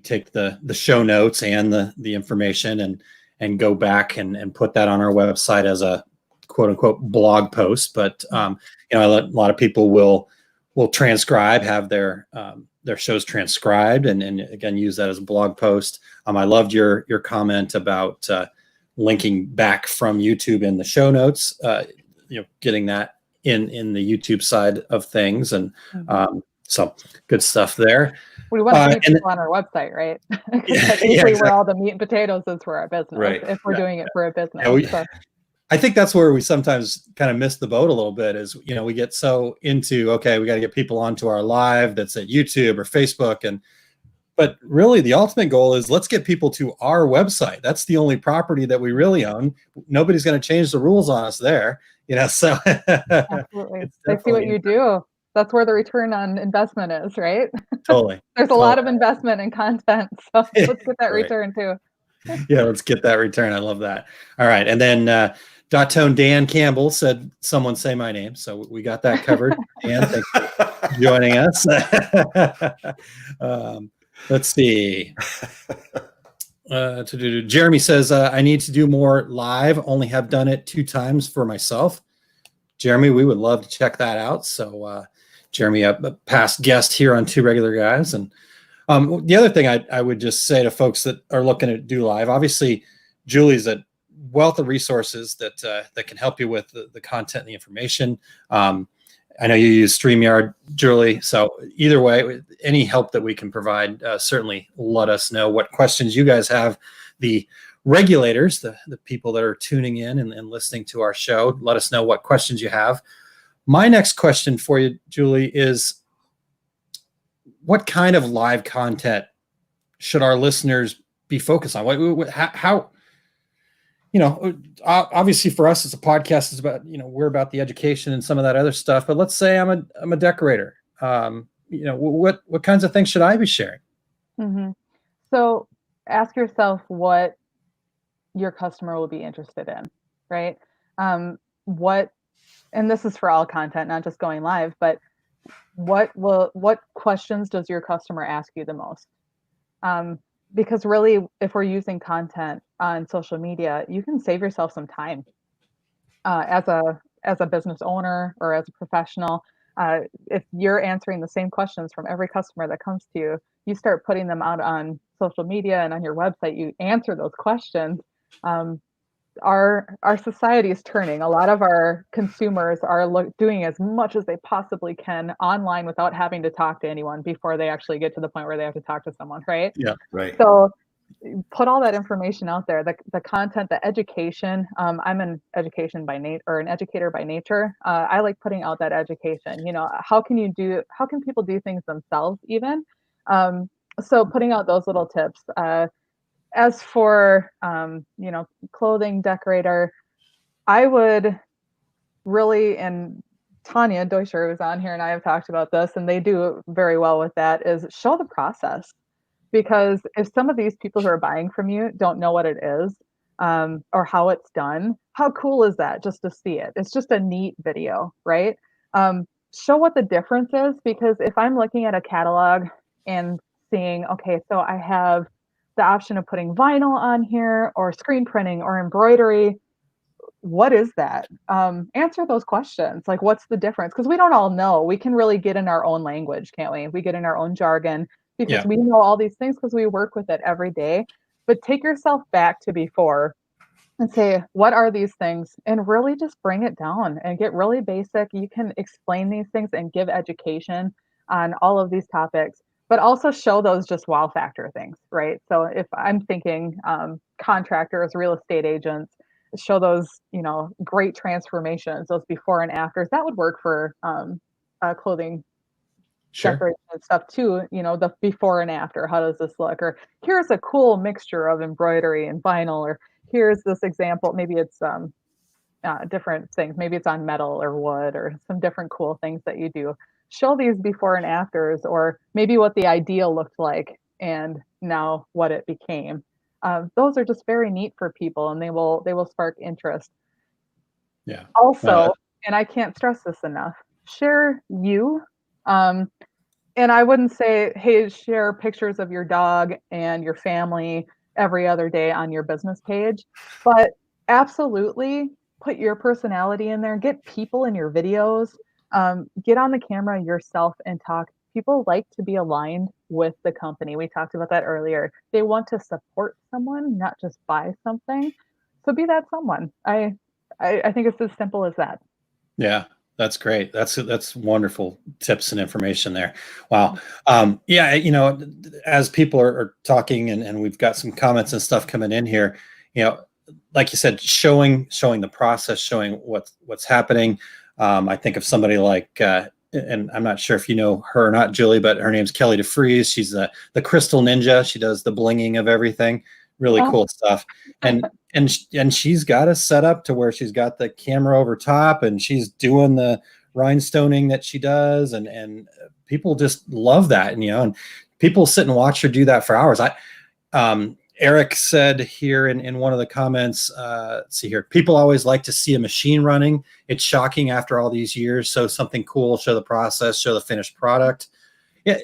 take the show notes and the information and go back and put that on our website as a quote unquote blog post. But, a lot of people will transcribe, have their shows transcribed and again, use that as a blog post. I loved your comment about linking back from YouTube in the show notes, getting that in the YouTube side of things. And so good stuff there. We want to keep people on our website, right? That's usually where all the meat and potatoes is for our business, right. If we're doing it for a business. I think that's where we sometimes kind of miss the boat a little bit is, we get so into, okay, we got to get people onto our live that's at YouTube or Facebook. But really the ultimate goal is let's get people to our website. That's the only property that we really own. Nobody's going to change the rules on us there, so. Absolutely. They see what you do. That's where the return on investment is, right? Totally. There's a lot of investment in content. So let's get that right. return too. Yeah, let's get that return. I love that. All right. And then Dot Tone Dan Campbell said, someone say my name. So we got that covered. Dan, thanks for joining us. Let's see. Jeremy says, I need to do more live. Only have done it 2 times for myself. Jeremy, we would love to check that out. So Jeremy, a past guest here on Two Regular Guys. And the other thing I would just say to folks that are looking to do live, obviously, Julie's a wealth of resources that can help you with the content and the information. I know you use StreamYard, Julie. So either way, any help that we can provide, certainly let us know what questions you guys have. The regulators, the people that are tuning in and listening to our show, let us know what questions you have. My next question for you, Julie, is what kind of live content should our listeners be focused on? How obviously for us, it's a podcast. It's about, we're about the education and some of that other stuff, but let's say I'm a decorator. What kinds of things should I be sharing? Mm-hmm. So ask yourself what your customer will be interested in, right? And this is for all content, not just going live, but what questions does your customer ask you the most? Because really, if we're using content on social media, you can save yourself some time as a business owner or as a professional. If you're answering the same questions from every customer that comes to you, you start putting them out on social media and on your website, you answer those questions. Our society is turning. A lot of our consumers are doing as much as they possibly can online without having to talk to anyone before they actually get to the point where they have to talk to someone, right? Yeah, right. So put all that information out there, the content, the education. I'm an education by or an educator by nature. I like putting out that education. How can people do things themselves even? So putting out those little tips. as for clothing decorator, I would really, and Tanya Deutscher was on here and I have talked about this, and they do very well with that, is show the process. Because if some of these people who are buying from you don't know what it is, or how it's done, how cool is that just to see it? It's just a neat video, right? Show what the difference is, because if I'm looking at a catalog and seeing, okay, so I have the option of putting vinyl on here or screen printing or embroidery, what is that? Answer those questions. Like, what's the difference? Because we don't all know. We can really get in our own language, can't we? We get in our own jargon because we know all these things because we work with it every day. But take yourself back to before and say, what are these things? And really just bring it down and get really basic. You can explain these things and give education on all of these topics, but also show those just wow factor things, right? So if I'm thinking contractors, real estate agents, show those, great transformations, those before and afters. That would work for clothing decoration and stuff too. The before and after. How does this look? Or here's a cool mixture of embroidery and vinyl. Or here's this example. Maybe it's different things. Maybe it's on metal or wood or some different cool things that you do. Show these before and afters, or maybe what the ideal looked like and now what it became. Those are just very neat for people, and they will spark interest. Yeah. Also, and I can't stress this enough, share you. And I wouldn't say, hey, share pictures of your dog and your family every other day on your business page, but absolutely put your personality in there. Get people in your videos. Get on the camera yourself and talk. People like to be aligned with the company. We talked about that earlier. They want to support someone, not just buy something. So be that someone. I think it's as simple as that. Yeah, that's great. That's wonderful tips and information there. Wow. Yeah, as people are talking and we've got some comments and stuff coming in here, like you said, showing the process, showing what's happening. I think of somebody like and I'm not sure if you know her or not, Julie, but her name's Kelly DeFries. She's the Crystal Ninja. She does the blinging of everything. Really cool stuff. And she's got a setup to where she's got the camera over top and she's doing the rhinestoning that she does. And people just love that. And people sit and watch her do that for hours. Eric said here in one of the comments, let's see here, people always like to see a machine running. It's shocking after all these years. So something cool, show the process, show the finished product. Yeah,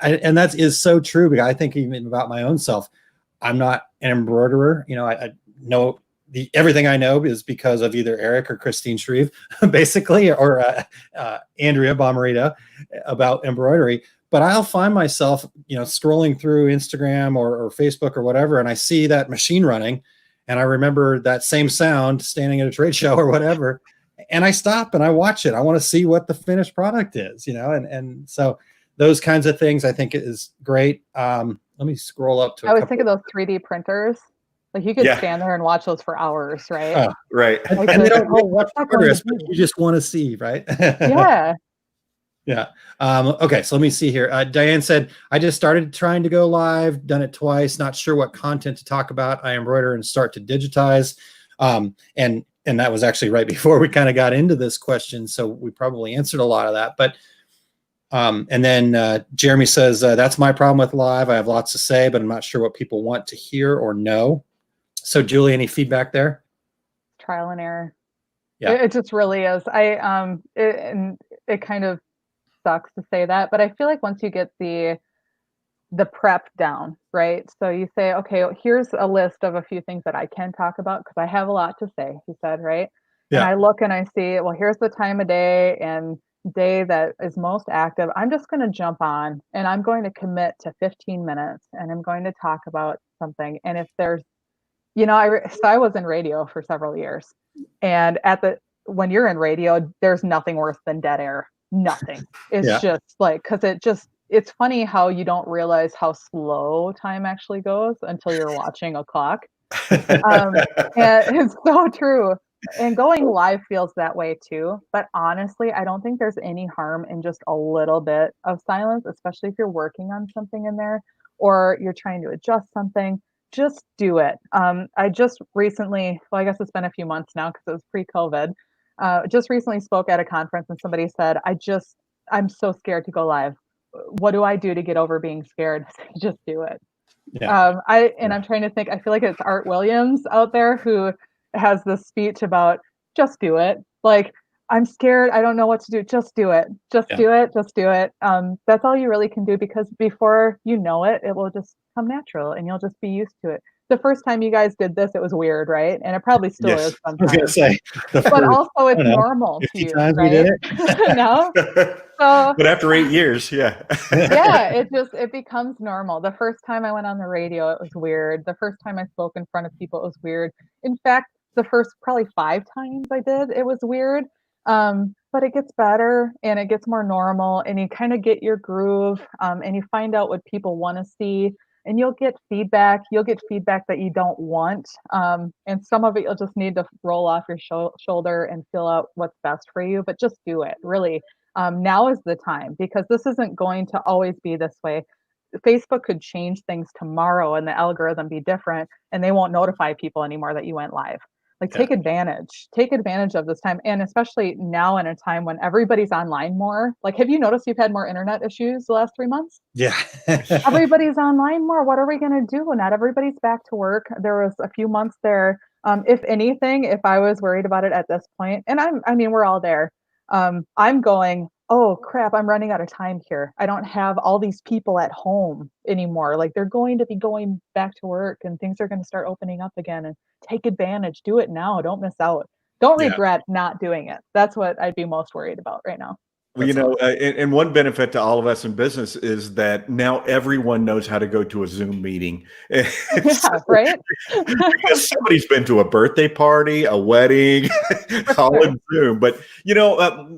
and that is so true. Because I think even about my own self, I'm not an embroiderer. I know everything I know is because of either Eric or Christine Shreve, basically, or Andrea Bomarito about embroidery. But I'll find myself, scrolling through Instagram or Facebook or whatever, and I see that machine running, and I remember that same sound standing at a trade show or whatever, and I stop and I watch it. I want to see what the finished product is, and so those kinds of things I think is great. Let me scroll up to. I was thinking those 3D printers. Like you could stand there and watch those for hours, right? Right. Like and they don't know what's progress, but you just want to see, right? Yeah. Yeah. Okay. So let me see here. Diane said, I just started trying to go live, done it twice, not sure what content to talk about. I embroider and start to digitize. And that was actually right before we kind of got into this question. So we probably answered a lot of that. But and then Jeremy says, that's my problem with live. I have lots to say, but I'm not sure what people want to hear or know. So Julie, any feedback there? Trial and error. Yeah. It just really is. It kind of sucks to say that, but I feel like once you get the prep down, right? So you say, okay, here's a list of a few things that I can talk about because I have a lot to say, he said, right? Yeah. And I look and I see, well, here's the time of day and day that is most active. I'm just going to jump on and I'm going to commit to 15 minutes and I'm going to talk about something. And if there's, I was in radio for several years, and when you're in radio, there's nothing worse than dead air. Nothing. It's just like, it's funny how you don't realize how slow time actually goes until you're watching a clock. And it's so true. And going live feels that way too. But honestly, I don't think there's any harm in just a little bit of silence, especially if you're working on something in there or you're trying to adjust something. just do it. I just recently, well, I guess it's been a few months now because it was pre-COVID. Just recently spoke at a conference and somebody said, I'm so scared to go live. What do I do to get over being scared? I said, just do it. Yeah. I'm trying to think, I feel like it's Art Williams out there who has this speech about just do it. Like, I'm scared. I don't know what to do. Just do it. Just do it. Just do it. That's all you really can do, because before you know it, it will just come natural and you'll just be used to it. The first time you guys did this, it was weird, right? And it probably still Yes. is I was gonna sometimes. say, But also it's know, normal to 50 you, times we right? did it. No? So But after 8 years, yeah. yeah, it becomes normal. The first time I went on the radio, it was weird. The first time I spoke in front of people, it was weird. In fact, the first probably 5 times I did, it was weird. But it gets better and it gets more normal, and you kind of get your groove, and you find out what people want to see, and you'll get feedback. You'll get feedback that you don't want. And some of it you'll just need to roll off your shoulder and fill out what's best for you, but just do it. Really, now is the time, because this isn't going to always be this way. Facebook could change things tomorrow and the algorithm be different, and they won't notify people anymore that you went live. Like, take advantage of this time. And especially now in a time when everybody's online more. Like, have you noticed you've had more internet issues the last 3 months? Yeah. Everybody's online more. What are we going to do? Not everybody's back to work. There was a few months there. If anything, if I was worried about it at this point, and I mean, we're all there. I'm going, oh crap, I'm running out of time here. I don't have all these people at home anymore. Like, they're going to be going back to work and things are going to start opening up again, and take advantage. Do it now. Don't miss out. Don't Yeah. regret not doing it. That's what I'd be most worried about right now. Well, and one benefit to all of us in business is that now everyone knows how to go to a Zoom meeting. Yeah, right? Because somebody's been to a birthday party, a wedding, all in Zoom. But,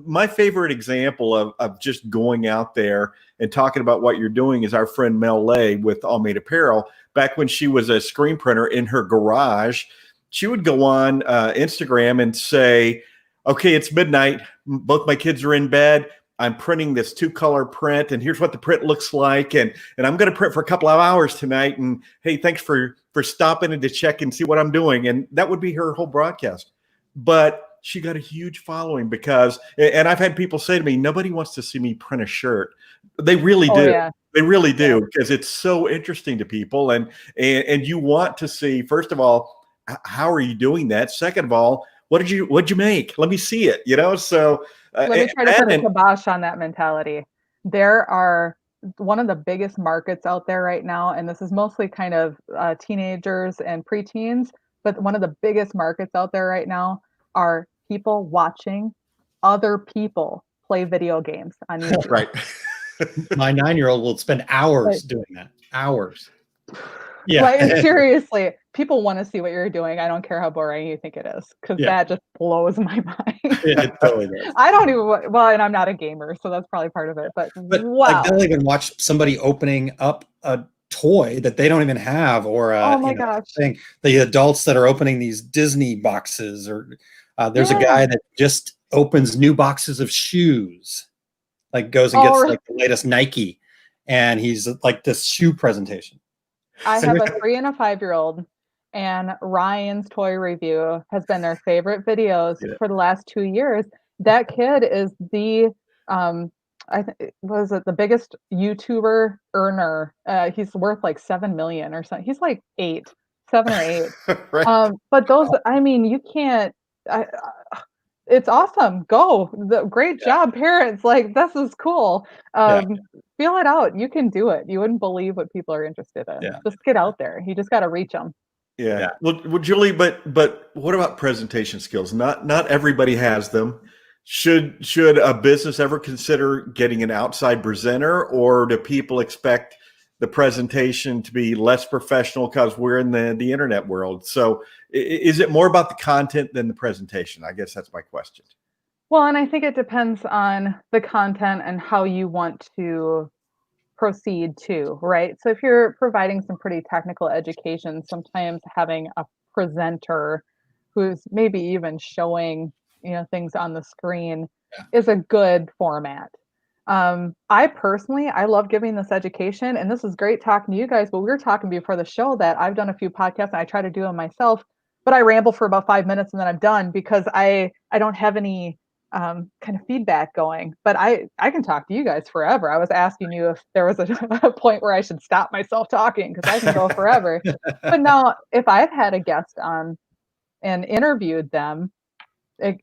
my favorite example of just going out there and talking about what you're doing is our friend Mel Lay with All Made Apparel. Back when she was a screen printer in her garage, she would go on Instagram and say, okay, it's midnight. Both my kids are in bed. I'm printing this 2-color print, and here's what the print looks like. And I'm going to print for a couple of hours tonight. And hey, thanks for stopping in to check and see what I'm doing. And that would be her whole broadcast. But she got a huge following because, and I've had people say to me, nobody wants to see me print a shirt. They really do. Yeah. They really do, because it's so interesting to people. And you want to see, first of all, how are you doing that? Second of all, what'd you make? Let me see it, So let me try to put a kibosh on that mentality. There are one of the biggest markets out there right now, and this is mostly kind of teenagers and preteens, but one of the biggest markets out there right now are people watching other people play video games on YouTube. Right. My 9-year-old will spend hours doing that. Hours. Yeah. Like, seriously, people want to see what you're doing. I don't care how boring you think it is, because that just blows my mind. It totally does. I don't even, well, and I'm not a gamer, so that's probably part of it. But wow. Like, they'll even watch somebody opening up a toy that they don't even have, or oh my gosh, thing. The adults that are opening these Disney boxes, or there's a guy that just opens new boxes of shoes, like goes and gets like the latest Nike, and he's like this shoe presentation. I have a 3 and a 5-year-old, and Ryan's toy review has been their favorite videos for the last 2 years. That kid is the the biggest YouTuber earner. He's worth like 7 million or something. He's like 7 or 8. Right. But those, I mean, you can't. It's awesome. Go. Great job, parents. Like, this is cool. Feel it out. You can do it. You wouldn't believe what people are interested in. Just get out there. You just got to reach them. Yeah. Well, Julie, but what about presentation skills? Not everybody has them. Should a business ever consider getting an outside presenter, or do people expect the presentation to be less professional because we're in the internet world? So is it more about the content than the presentation? I guess that's my question. Well, and I think it depends on the content and how you want to proceed too, right? So if you're providing some pretty technical education, sometimes having a presenter who's maybe even showing, things on the screen is a good format. I personally, I love giving this education, and this is great talking to you guys, but we were talking before the show that I've done a few podcasts and I try to do them myself, but I ramble for about 5 minutes and then I'm done because I don't have any kind of feedback going. But I can talk to you guys forever. I was asking you if there was a point where I should stop myself talking because I can go forever. But now, if I've had a guest on and interviewed them,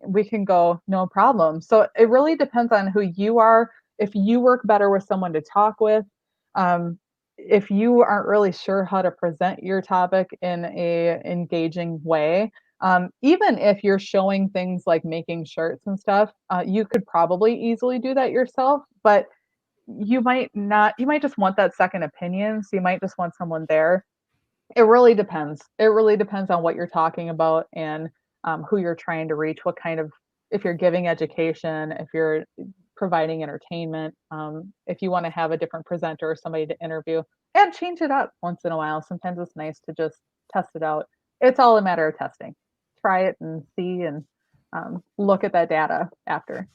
we can go no problem. So it really depends on who you are. If you work better with someone to talk with, if you aren't really sure how to present your topic in a engaging way, even if you're showing things like making shirts and stuff, you could probably easily do that yourself, but you might not, you might just want that second opinion. So you might just want someone there. It really depends. It really depends on what you're talking about and who you're trying to reach, what kind of, if you're giving education, if you're providing entertainment, if you want to have a different presenter or somebody to interview, and change it up once in a while. Sometimes it's nice to just test it out. It's all a matter of testing. Try it and see and look at that data after.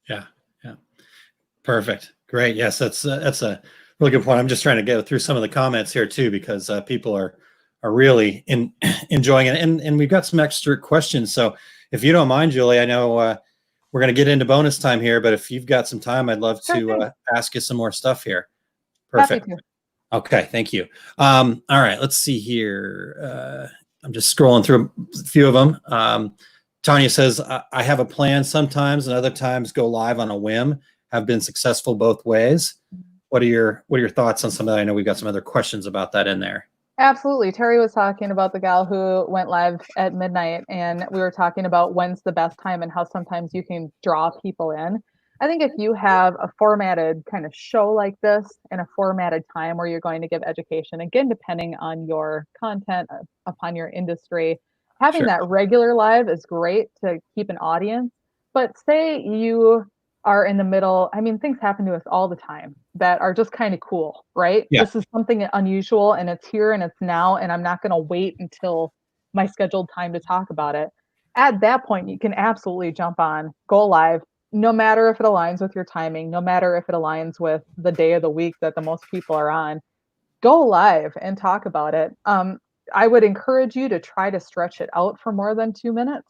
Yeah. Yeah. Perfect. Great. Yes, that's a really good point. I'm just trying to go through some of the comments here too, because people are really enjoying it, and we've got some extra questions. So if you don't mind, Julie, I know we're going to get into bonus time here, but if you've got some time, I'd love to ask you some more stuff here. Perfect. Okay, thank you. All right, let's see here. I'm just scrolling through a few of them. Tanya says, I have a plan sometimes, and other times go live on a whim. Have been successful both ways. What are your thoughts on some of that? I know we've got some other questions about that in there. Absolutely. Terry was talking about the gal who went live at midnight, and we were talking about when's the best time and how sometimes you can draw people in. I think if you have a formatted kind of show like this and a formatted time where you're going to give education, again, depending on your content, upon your industry, having that regular live is great to keep an audience. But say you are in the middle, I mean, things happen to us all the time that are just kind of cool, right? Yeah. This is something unusual and it's here and it's now, and I'm not going to wait until my scheduled time to talk about it. At that point, you can absolutely jump on, go live, no matter if it aligns with your timing, no matter if it aligns with the day of the week that the most people are on, go live and talk about it. I would encourage you to try to stretch it out for more than 2 minutes,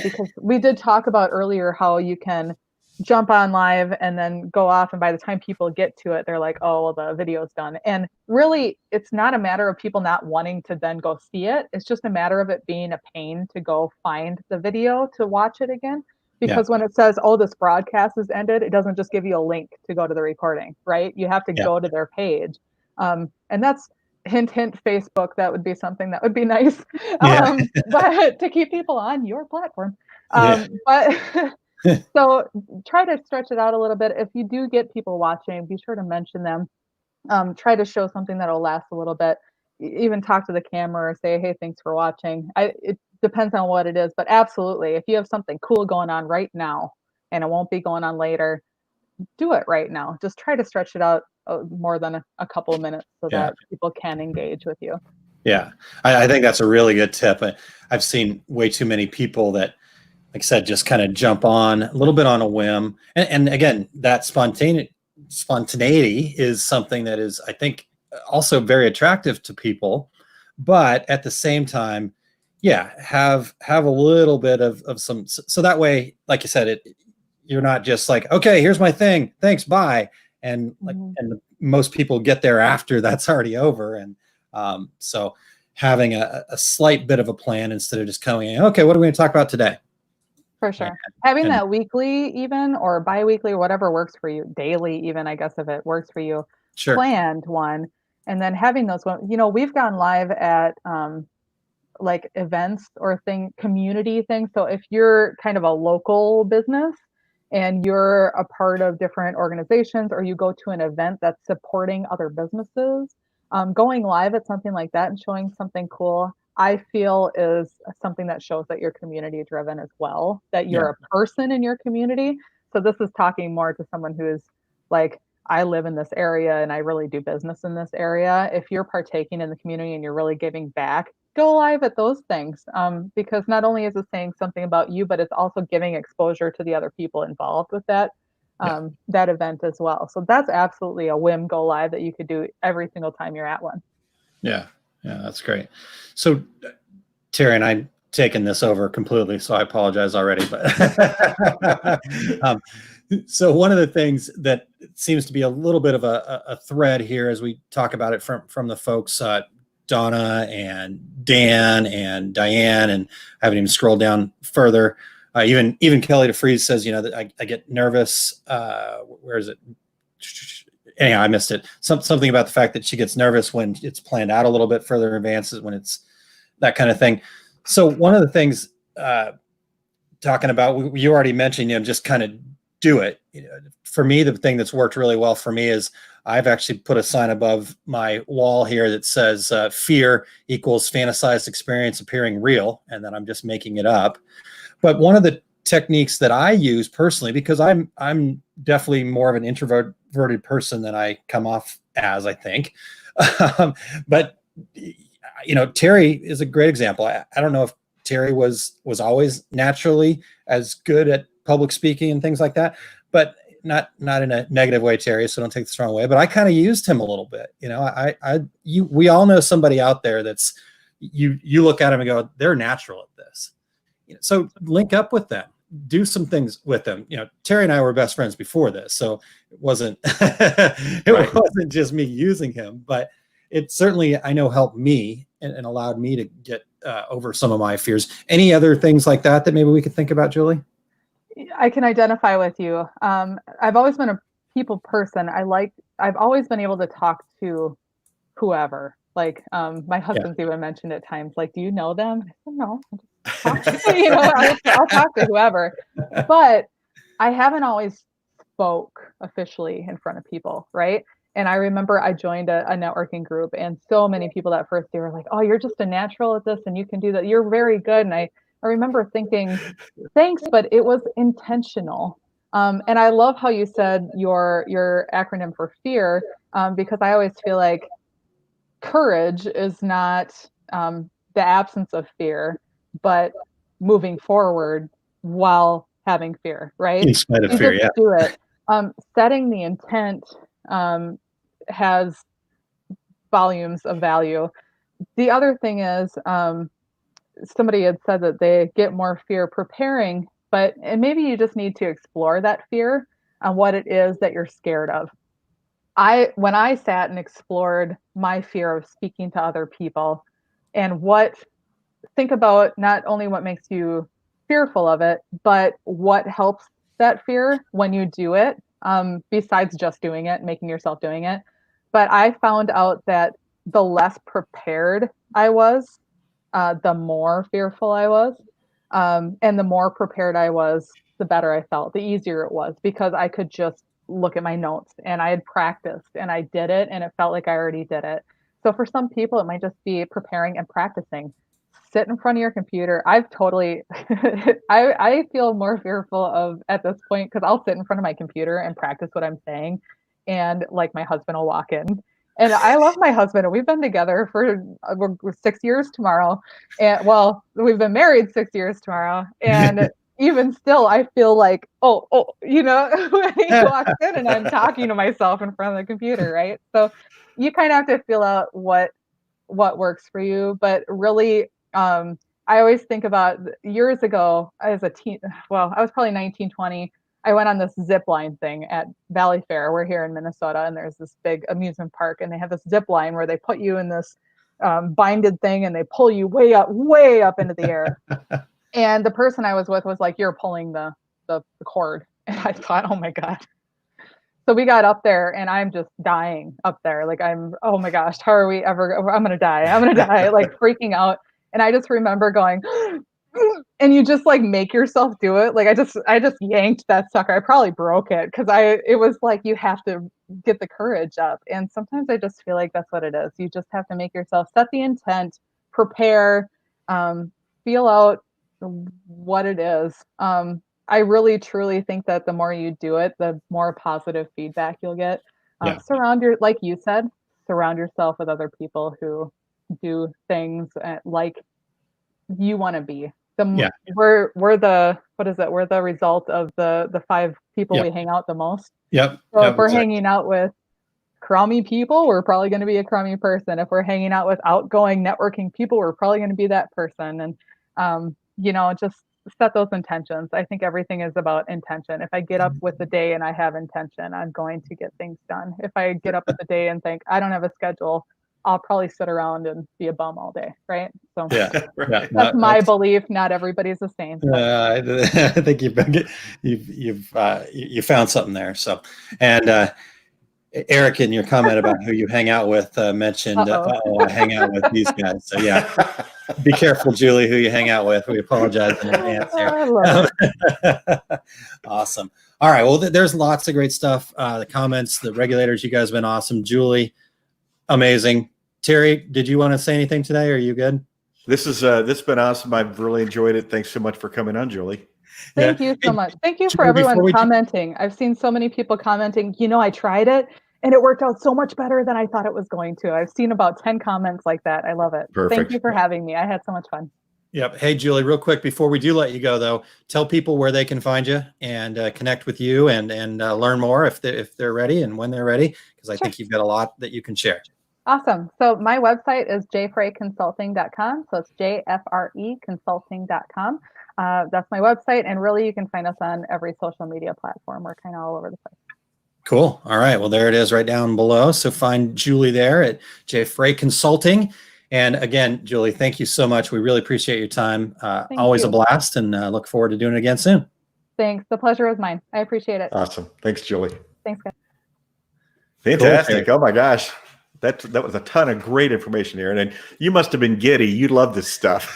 because we did talk about earlier how you can jump on live and then go off, and by the time people get to it, they're like, oh, well, the video's done. And really, it's not a matter of people not wanting to then go see it. It's just a matter of it being a pain to go find the video to watch it again. Because when it says, oh, this broadcast has ended, it doesn't just give you a link to go to the recording, right? You have to go to their page. And that's hint, Facebook. That would be something that would be nice. But to keep people on your platform. But so try to stretch it out a little bit. If you do get people watching, be sure to mention them. Try to show something that'll last a little bit. Even talk to the camera or say, hey, thanks for watching. It depends on what it is, but absolutely, if you have something cool going on right now and it won't be going on later, do it right now. Just try to stretch it out more than a couple of minutes so that people can engage with you. Yeah, I think that's a really good tip. I've seen way too many people that, like I said, just kind of jump on a little bit on a whim. And again, that spontaneity is something that is, I think, also very attractive to people. But at the same time, have a little bit of some, so that way, like you said, you're not just like, okay, here's my thing, thanks, bye. And and most people get there after that's already over. And so having a slight bit of a plan instead of just coming in, okay, what are we going to talk about today? For sure. Having that weekly even, or bi-weekly, or whatever works for you, daily even, I guess, if it works for you, planned one. And then having those, we've gone live at like events or community things. So if you're kind of a local business and you're a part of different organizations, or you go to an event that's supporting other businesses, going live at something like that and showing something cool, I feel is something that shows that you're community driven as well, that you're a person in your community. So this is talking more to someone who's like, I live in this area and I really do business in this area. If you're partaking in the community and you're really giving back, go live at those things, because not only is it saying something about you, but it's also giving exposure to the other people involved with that that event as well. So that's absolutely a whim go live that you could do every single time you're at one. Yeah, that's great. So Terry and I taken this over completely, so I apologize already. But so one of the things that seems to be a little bit of a thread here as we talk about it from the folks, Donna and Dan and Diane, and I haven't even scrolled down further. Even Kelly DeFries says, that I get nervous. Where is it? Anyhow, I missed it. Something about the fact that she gets nervous when it's planned out a little bit further in advance, when it's that kind of thing. So one of the things talking about, you already mentioned, just kind of do it. For me, the thing that's worked really well for me is I've actually put a sign above my wall here that says fear equals fantasized experience appearing real, and then I'm just making it up. But one of the techniques that I use personally, because I'm definitely more of an introverted person than I come off as, I think. But Terry is a great example. I don't know if Terry was always naturally as good at public speaking and things like that, but not in a negative way, Terry, so don't take this the wrong way, but I kind of used him a little bit. We all know somebody out there that's, you look at him and go, they're natural at this. So link up with them, do some things with them. Terry and I were best friends before this, so it wasn't wasn't just me using him, but it certainly, I know, helped me and allowed me to get over some of my fears. Any other things like that maybe we could think about, Julie? I can identify with you. I've always been a people person. I've always been able to talk to whoever. Like my husband's even mentioned at times, like, do you know them? I said, no. I'll talk to whoever. But I haven't always spoke officially in front of people, right? And I remember I joined a networking group, and so many people that first year were like, oh, you're just a natural at this and you can do that. You're very good. And I remember thinking, thanks, but it was intentional. And I love how you said your acronym for fear, because I always feel like courage is not the absence of fear, but moving forward while having fear, right? In spite of fear, yeah. Do it. Setting the intent has volumes of value. The other thing is, somebody had said that they get more fear preparing, and maybe you just need to explore that fear and what it is that you're scared of. When I sat and explored my fear of speaking to other people, and think about not only what makes you fearful of it, but what helps that fear when you do it, besides just doing it, making yourself doing it. But I found out that the less prepared I was, the more fearful I was. And the more prepared I was, the better I felt, the easier it was, because I could just look at my notes and I had practiced and I did it and it felt like I already did it. So for some people, it might just be preparing and practicing. Sit in front of your computer. I've totally, I feel more fearful of at this point because I'll sit in front of my computer and practice what I'm saying. And like my husband will walk in. And I love my husband, and we've been together for 6 years tomorrow. And well, we've been married 6 years tomorrow. And even still, I feel like, when he walks in and I'm talking to myself in front of the computer, right? So you kind of have to feel out what works for you. But really, I always think about years ago as a teen. Well, I was probably 19, 20. I went on this zip line thing at Valley Fair. We're here in Minnesota, and there's this big amusement park, and they have this zip line where they put you in this binded thing, and they pull you way up into the air. And the person I was with was like, "You're pulling the cord," and I thought, "Oh my god." So we got up there, and I'm just dying up there. Like oh my gosh, how are we ever? I'm gonna die, like freaking out. And I just remember going. And you just like make yourself do it. Like I just yanked that sucker. I probably broke it because it was like you have to get the courage up. And sometimes I just feel like that's what it is. You just have to make yourself set the intent, prepare, feel out what it is. I really truly think that the more you do it, the more positive feedback you'll get. Like you said, surround yourself with other people who do things like you want to be. We're the result of the 5 people Yep. we hang out the most. Yep. So Yep, if we're exactly. hanging out with crummy people, we're probably going to be a crummy person. If we're hanging out with outgoing networking people, we're probably going to be that person. And just set those intentions. I think everything is about intention. If I get up with the day and I have intention, I'm going to get things done. If I get up with the day and think I don't have a schedule, I'll probably sit around and be a bum all day, right? So Yeah. Right. that's my belief. Not everybody's the same. I think you found something there. So, and Eric, in your comment about who you hang out with, mentioned, I hang out with these guys. So yeah, be careful, Julie, who you hang out with. We apologize in advance here. I love it. Awesome. All right. Well, there's lots of great stuff. The comments, the regulators, you guys have been awesome. Julie, amazing. Terry, did you want to say anything today? Are you good? This has been awesome. I've really enjoyed it. Thanks so much for coming on, Julie. Thank you so much. Thank you for Julie, before everyone we commenting. I've seen so many people commenting, I tried it and it worked out so much better than I thought it was going to. I've seen about 10 comments like that. I love it. Perfect. Thank you for having me. I had so much fun. Yep. Hey, Julie, real quick before we do let you go, though, tell people where they can find you and connect with you and learn more if they're ready and when they're ready, because I think you've got a lot that you can share. Awesome. So my website is jfreyconsulting.com. So it's JFRE consulting.com. That's my website. And really, you can find us on every social media platform. We're kind of all over the place. Cool. All right. Well, there it is right down below. So find Julie there at J. Frey Consulting. And again, Julie, thank you so much. We really appreciate your time. Always you. a blast, and look forward to doing it again soon. Thanks. The pleasure was mine. I appreciate it. Awesome. Thanks, Julie. Thanks, guys. Fantastic. Cool. Oh my gosh. That was a ton of great information, Aaron. And you must have been giddy. You love this stuff.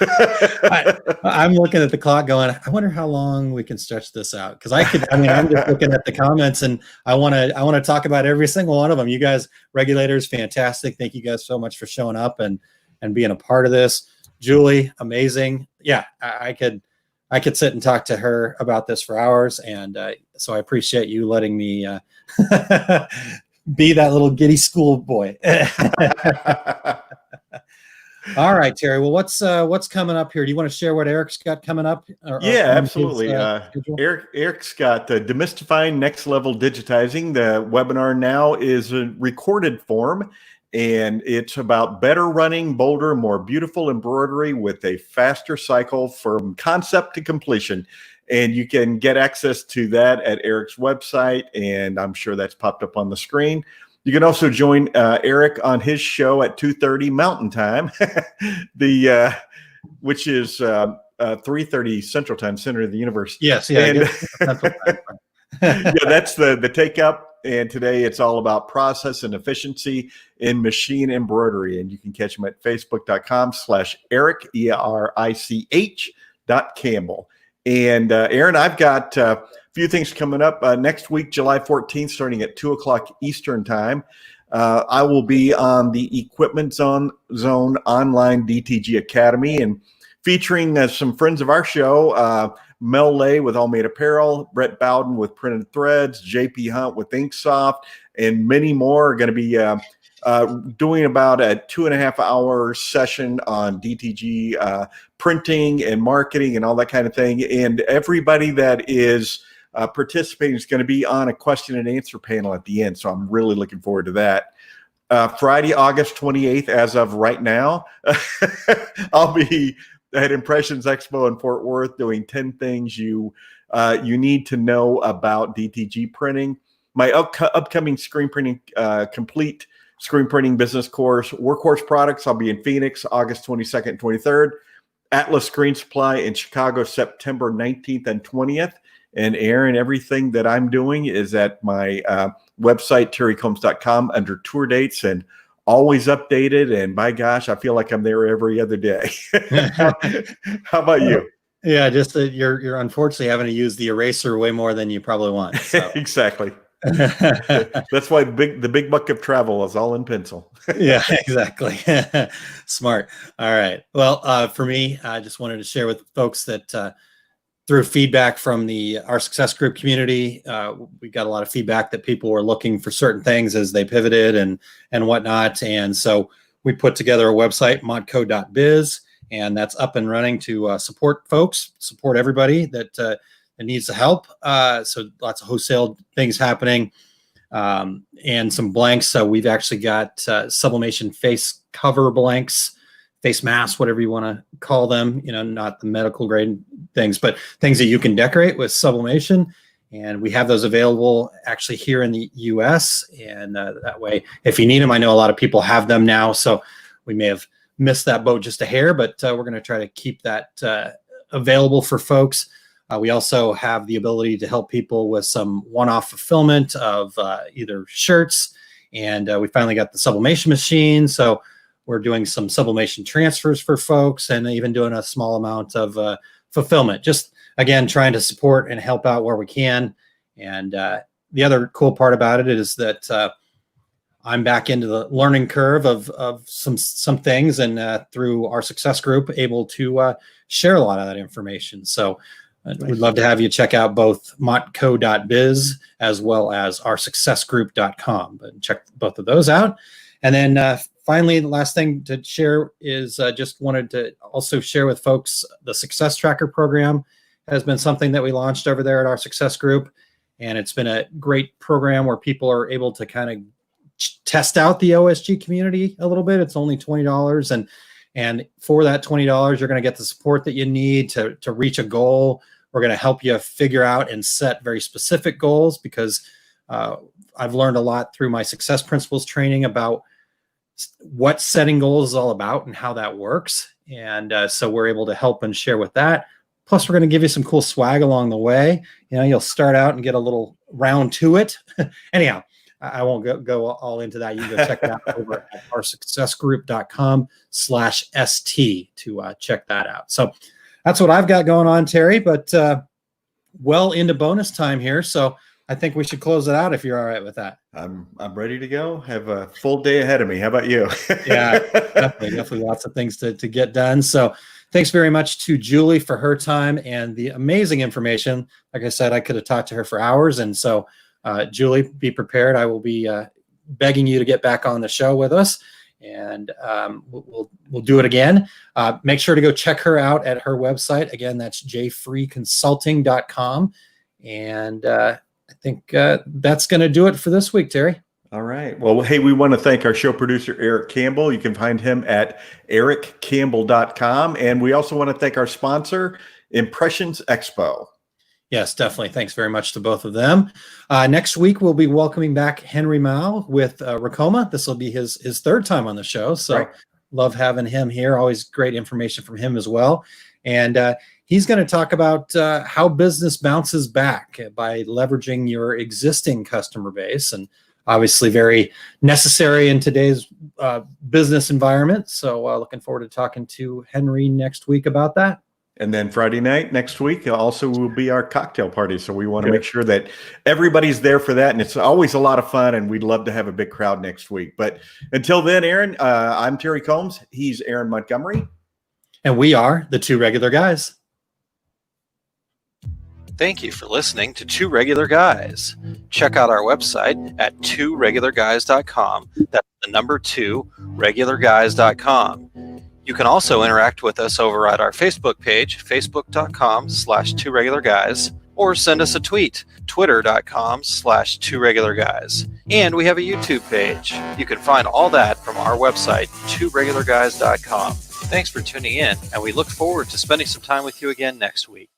I'm looking at the clock going, I wonder how long we can stretch this out. Because I'm just looking at the comments and I want to talk about every single one of them. You guys, regulators, fantastic. Thank you guys so much for showing up and being a part of this. Julie, amazing. Yeah, I could sit and talk to her about this for hours. And so I appreciate you letting me be that little giddy schoolboy. All right, Terry. Well, what's coming up here? Do you want to share what Eric's got coming up? Yeah, absolutely. Eric's got Demystifying Next Level Digitizing. The webinar now is a recorded form, and it's about better running, bolder, more beautiful embroidery with a faster cycle from concept to completion. And you can get access to that at Eric's website, and I'm sure that's popped up on the screen. You can also join Eric on his show at 2:30 Mountain Time, which is 3:30 Central Time, Center of the Universe. Yes, yeah. And, yeah, that's the take up. And today it's all about process and efficiency in machine embroidery. And you can catch him at facebook.com/Eric, ERICH.Campbell. And Aaron, I've got a few things coming up next week, July 14th, starting at 2:00 Eastern time. I will be on the Equipment Zone Online DTG Academy and featuring some friends of our show, Mel Lay with All Made Apparel, Brett Bowden with Printed Threads, JP Hunt with Inksoft, and many more are going to be doing about a 2.5 hour session on DTG printing and marketing and all that kind of thing. And everybody that is participating is going to be on a question and answer panel at the end. So I'm really looking forward to that. Friday, August 28th, as of right now, I'll be at Impressions Expo in Fort Worth doing 10 things you need to know about DTG printing. My upcoming screen printing complete screen printing business course, Workhorse Products. I'll be in Phoenix, August 22nd and 23rd. Atlas Screen Supply in Chicago, September 19th and 20th. And Aaron, everything that I'm doing is at my website, terrycombs.com, under tour dates and always updated. And by gosh, I feel like I'm there every other day. How about you? Yeah, just that you're unfortunately having to use the eraser way more than you probably want. So. Exactly. That's why the big buck of travel is all in pencil. Yeah, exactly. Smart. All right. Well, for me, I just wanted to share with folks that through feedback from our Success Group community, we got a lot of feedback that people were looking for certain things as they pivoted and whatnot. And so we put together a website, modco.biz, and that's up and running to support folks, support everybody that that needs the help. So lots of wholesale things happening, and some blanks. So we've actually got sublimation face cover blanks, face masks, whatever you want to call them, not the medical grade things, but things that you can decorate with sublimation. And we have those available actually here in the US. And that way, if you need them, I know a lot of people have them now. So we may have missed that boat just a hair, but we're going to try to keep that available for folks. We also have the ability to help people with some one-off fulfillment of either shirts. And we finally got the sublimation machine. So we're doing some sublimation transfers for folks and even doing a small amount of fulfillment. Just, again, trying to support and help out where we can. And the other cool part about it is that I'm back into the learning curve of some things, and through our success group, able to share a lot of that information. So we'd love to have you check out both mottco.biz as well as oursuccessgroup.com. But check both of those out. And then finally, the last thing to share is just wanted to also share with folks the Success Tracker program has been something that we launched over there at our success group. And it's been a great program where people are able to kind of test out the OSG community a little bit. It's only $20. And for that $20, you're going to get the support that you need to reach a goal. We're going to help you figure out and set very specific goals, because I've learned a lot through my success principles training about what setting goals is all about and how that works. And so we're able to help and share with that. Plus, we're going to give you some cool swag along the way. You'll start out and get a little round to it. Anyhow, I won't go all into that. You can go check it out over at oursuccessgroup.com/ST to check that out. So that's what I've got going on, Terry, but well into bonus time here. So I think we should close it out if you're all right with that. I'm ready to go. Have a full day ahead of me. How about you? Yeah, definitely lots of things to get done. So thanks very much to Julie for her time and the amazing information. Like I said, I could have talked to her for hours. And so Julie, be prepared. I will be begging you to get back on the show with us, and we'll do it again. Make sure to go check her out at her website. Again, that's jfreeconsulting.com. And I think that's going to do it for this week, Terry. All right. Well, hey, we want to thank our show producer, Eric Campbell. You can find him at ericcampbell.com. And we also want to thank our sponsor, Impressions Expo. Yes, definitely. Thanks very much to both of them. Next week, we'll be welcoming back Henry Mao with Racoma. This will be his third time on the show. So right. Love having him here. Always great information from him as well. And he's going to talk about how business bounces back by leveraging your existing customer base, and obviously very necessary in today's business environment. So looking forward to talking to Henry next week about that. And then Friday night next week also will be our cocktail party. So we want to make sure that everybody's there for that. And it's always a lot of fun, and we'd love to have a big crowd next week. But until then, Aaron, I'm Terry Combs. He's Aaron Montgomery. And we are the Two Regular Guys. Thank you for listening to Two Regular Guys. Check out our website at tworegularguys.com. That's the number 2, regularguys.com. You can also interact with us over at our Facebook page, facebook.com/tworegularguys, or send us a tweet, twitter.com/tworegularguys. And we have a YouTube page. You can find all that from our website, tworegularguys.com. Thanks for tuning in, and we look forward to spending some time with you again next week.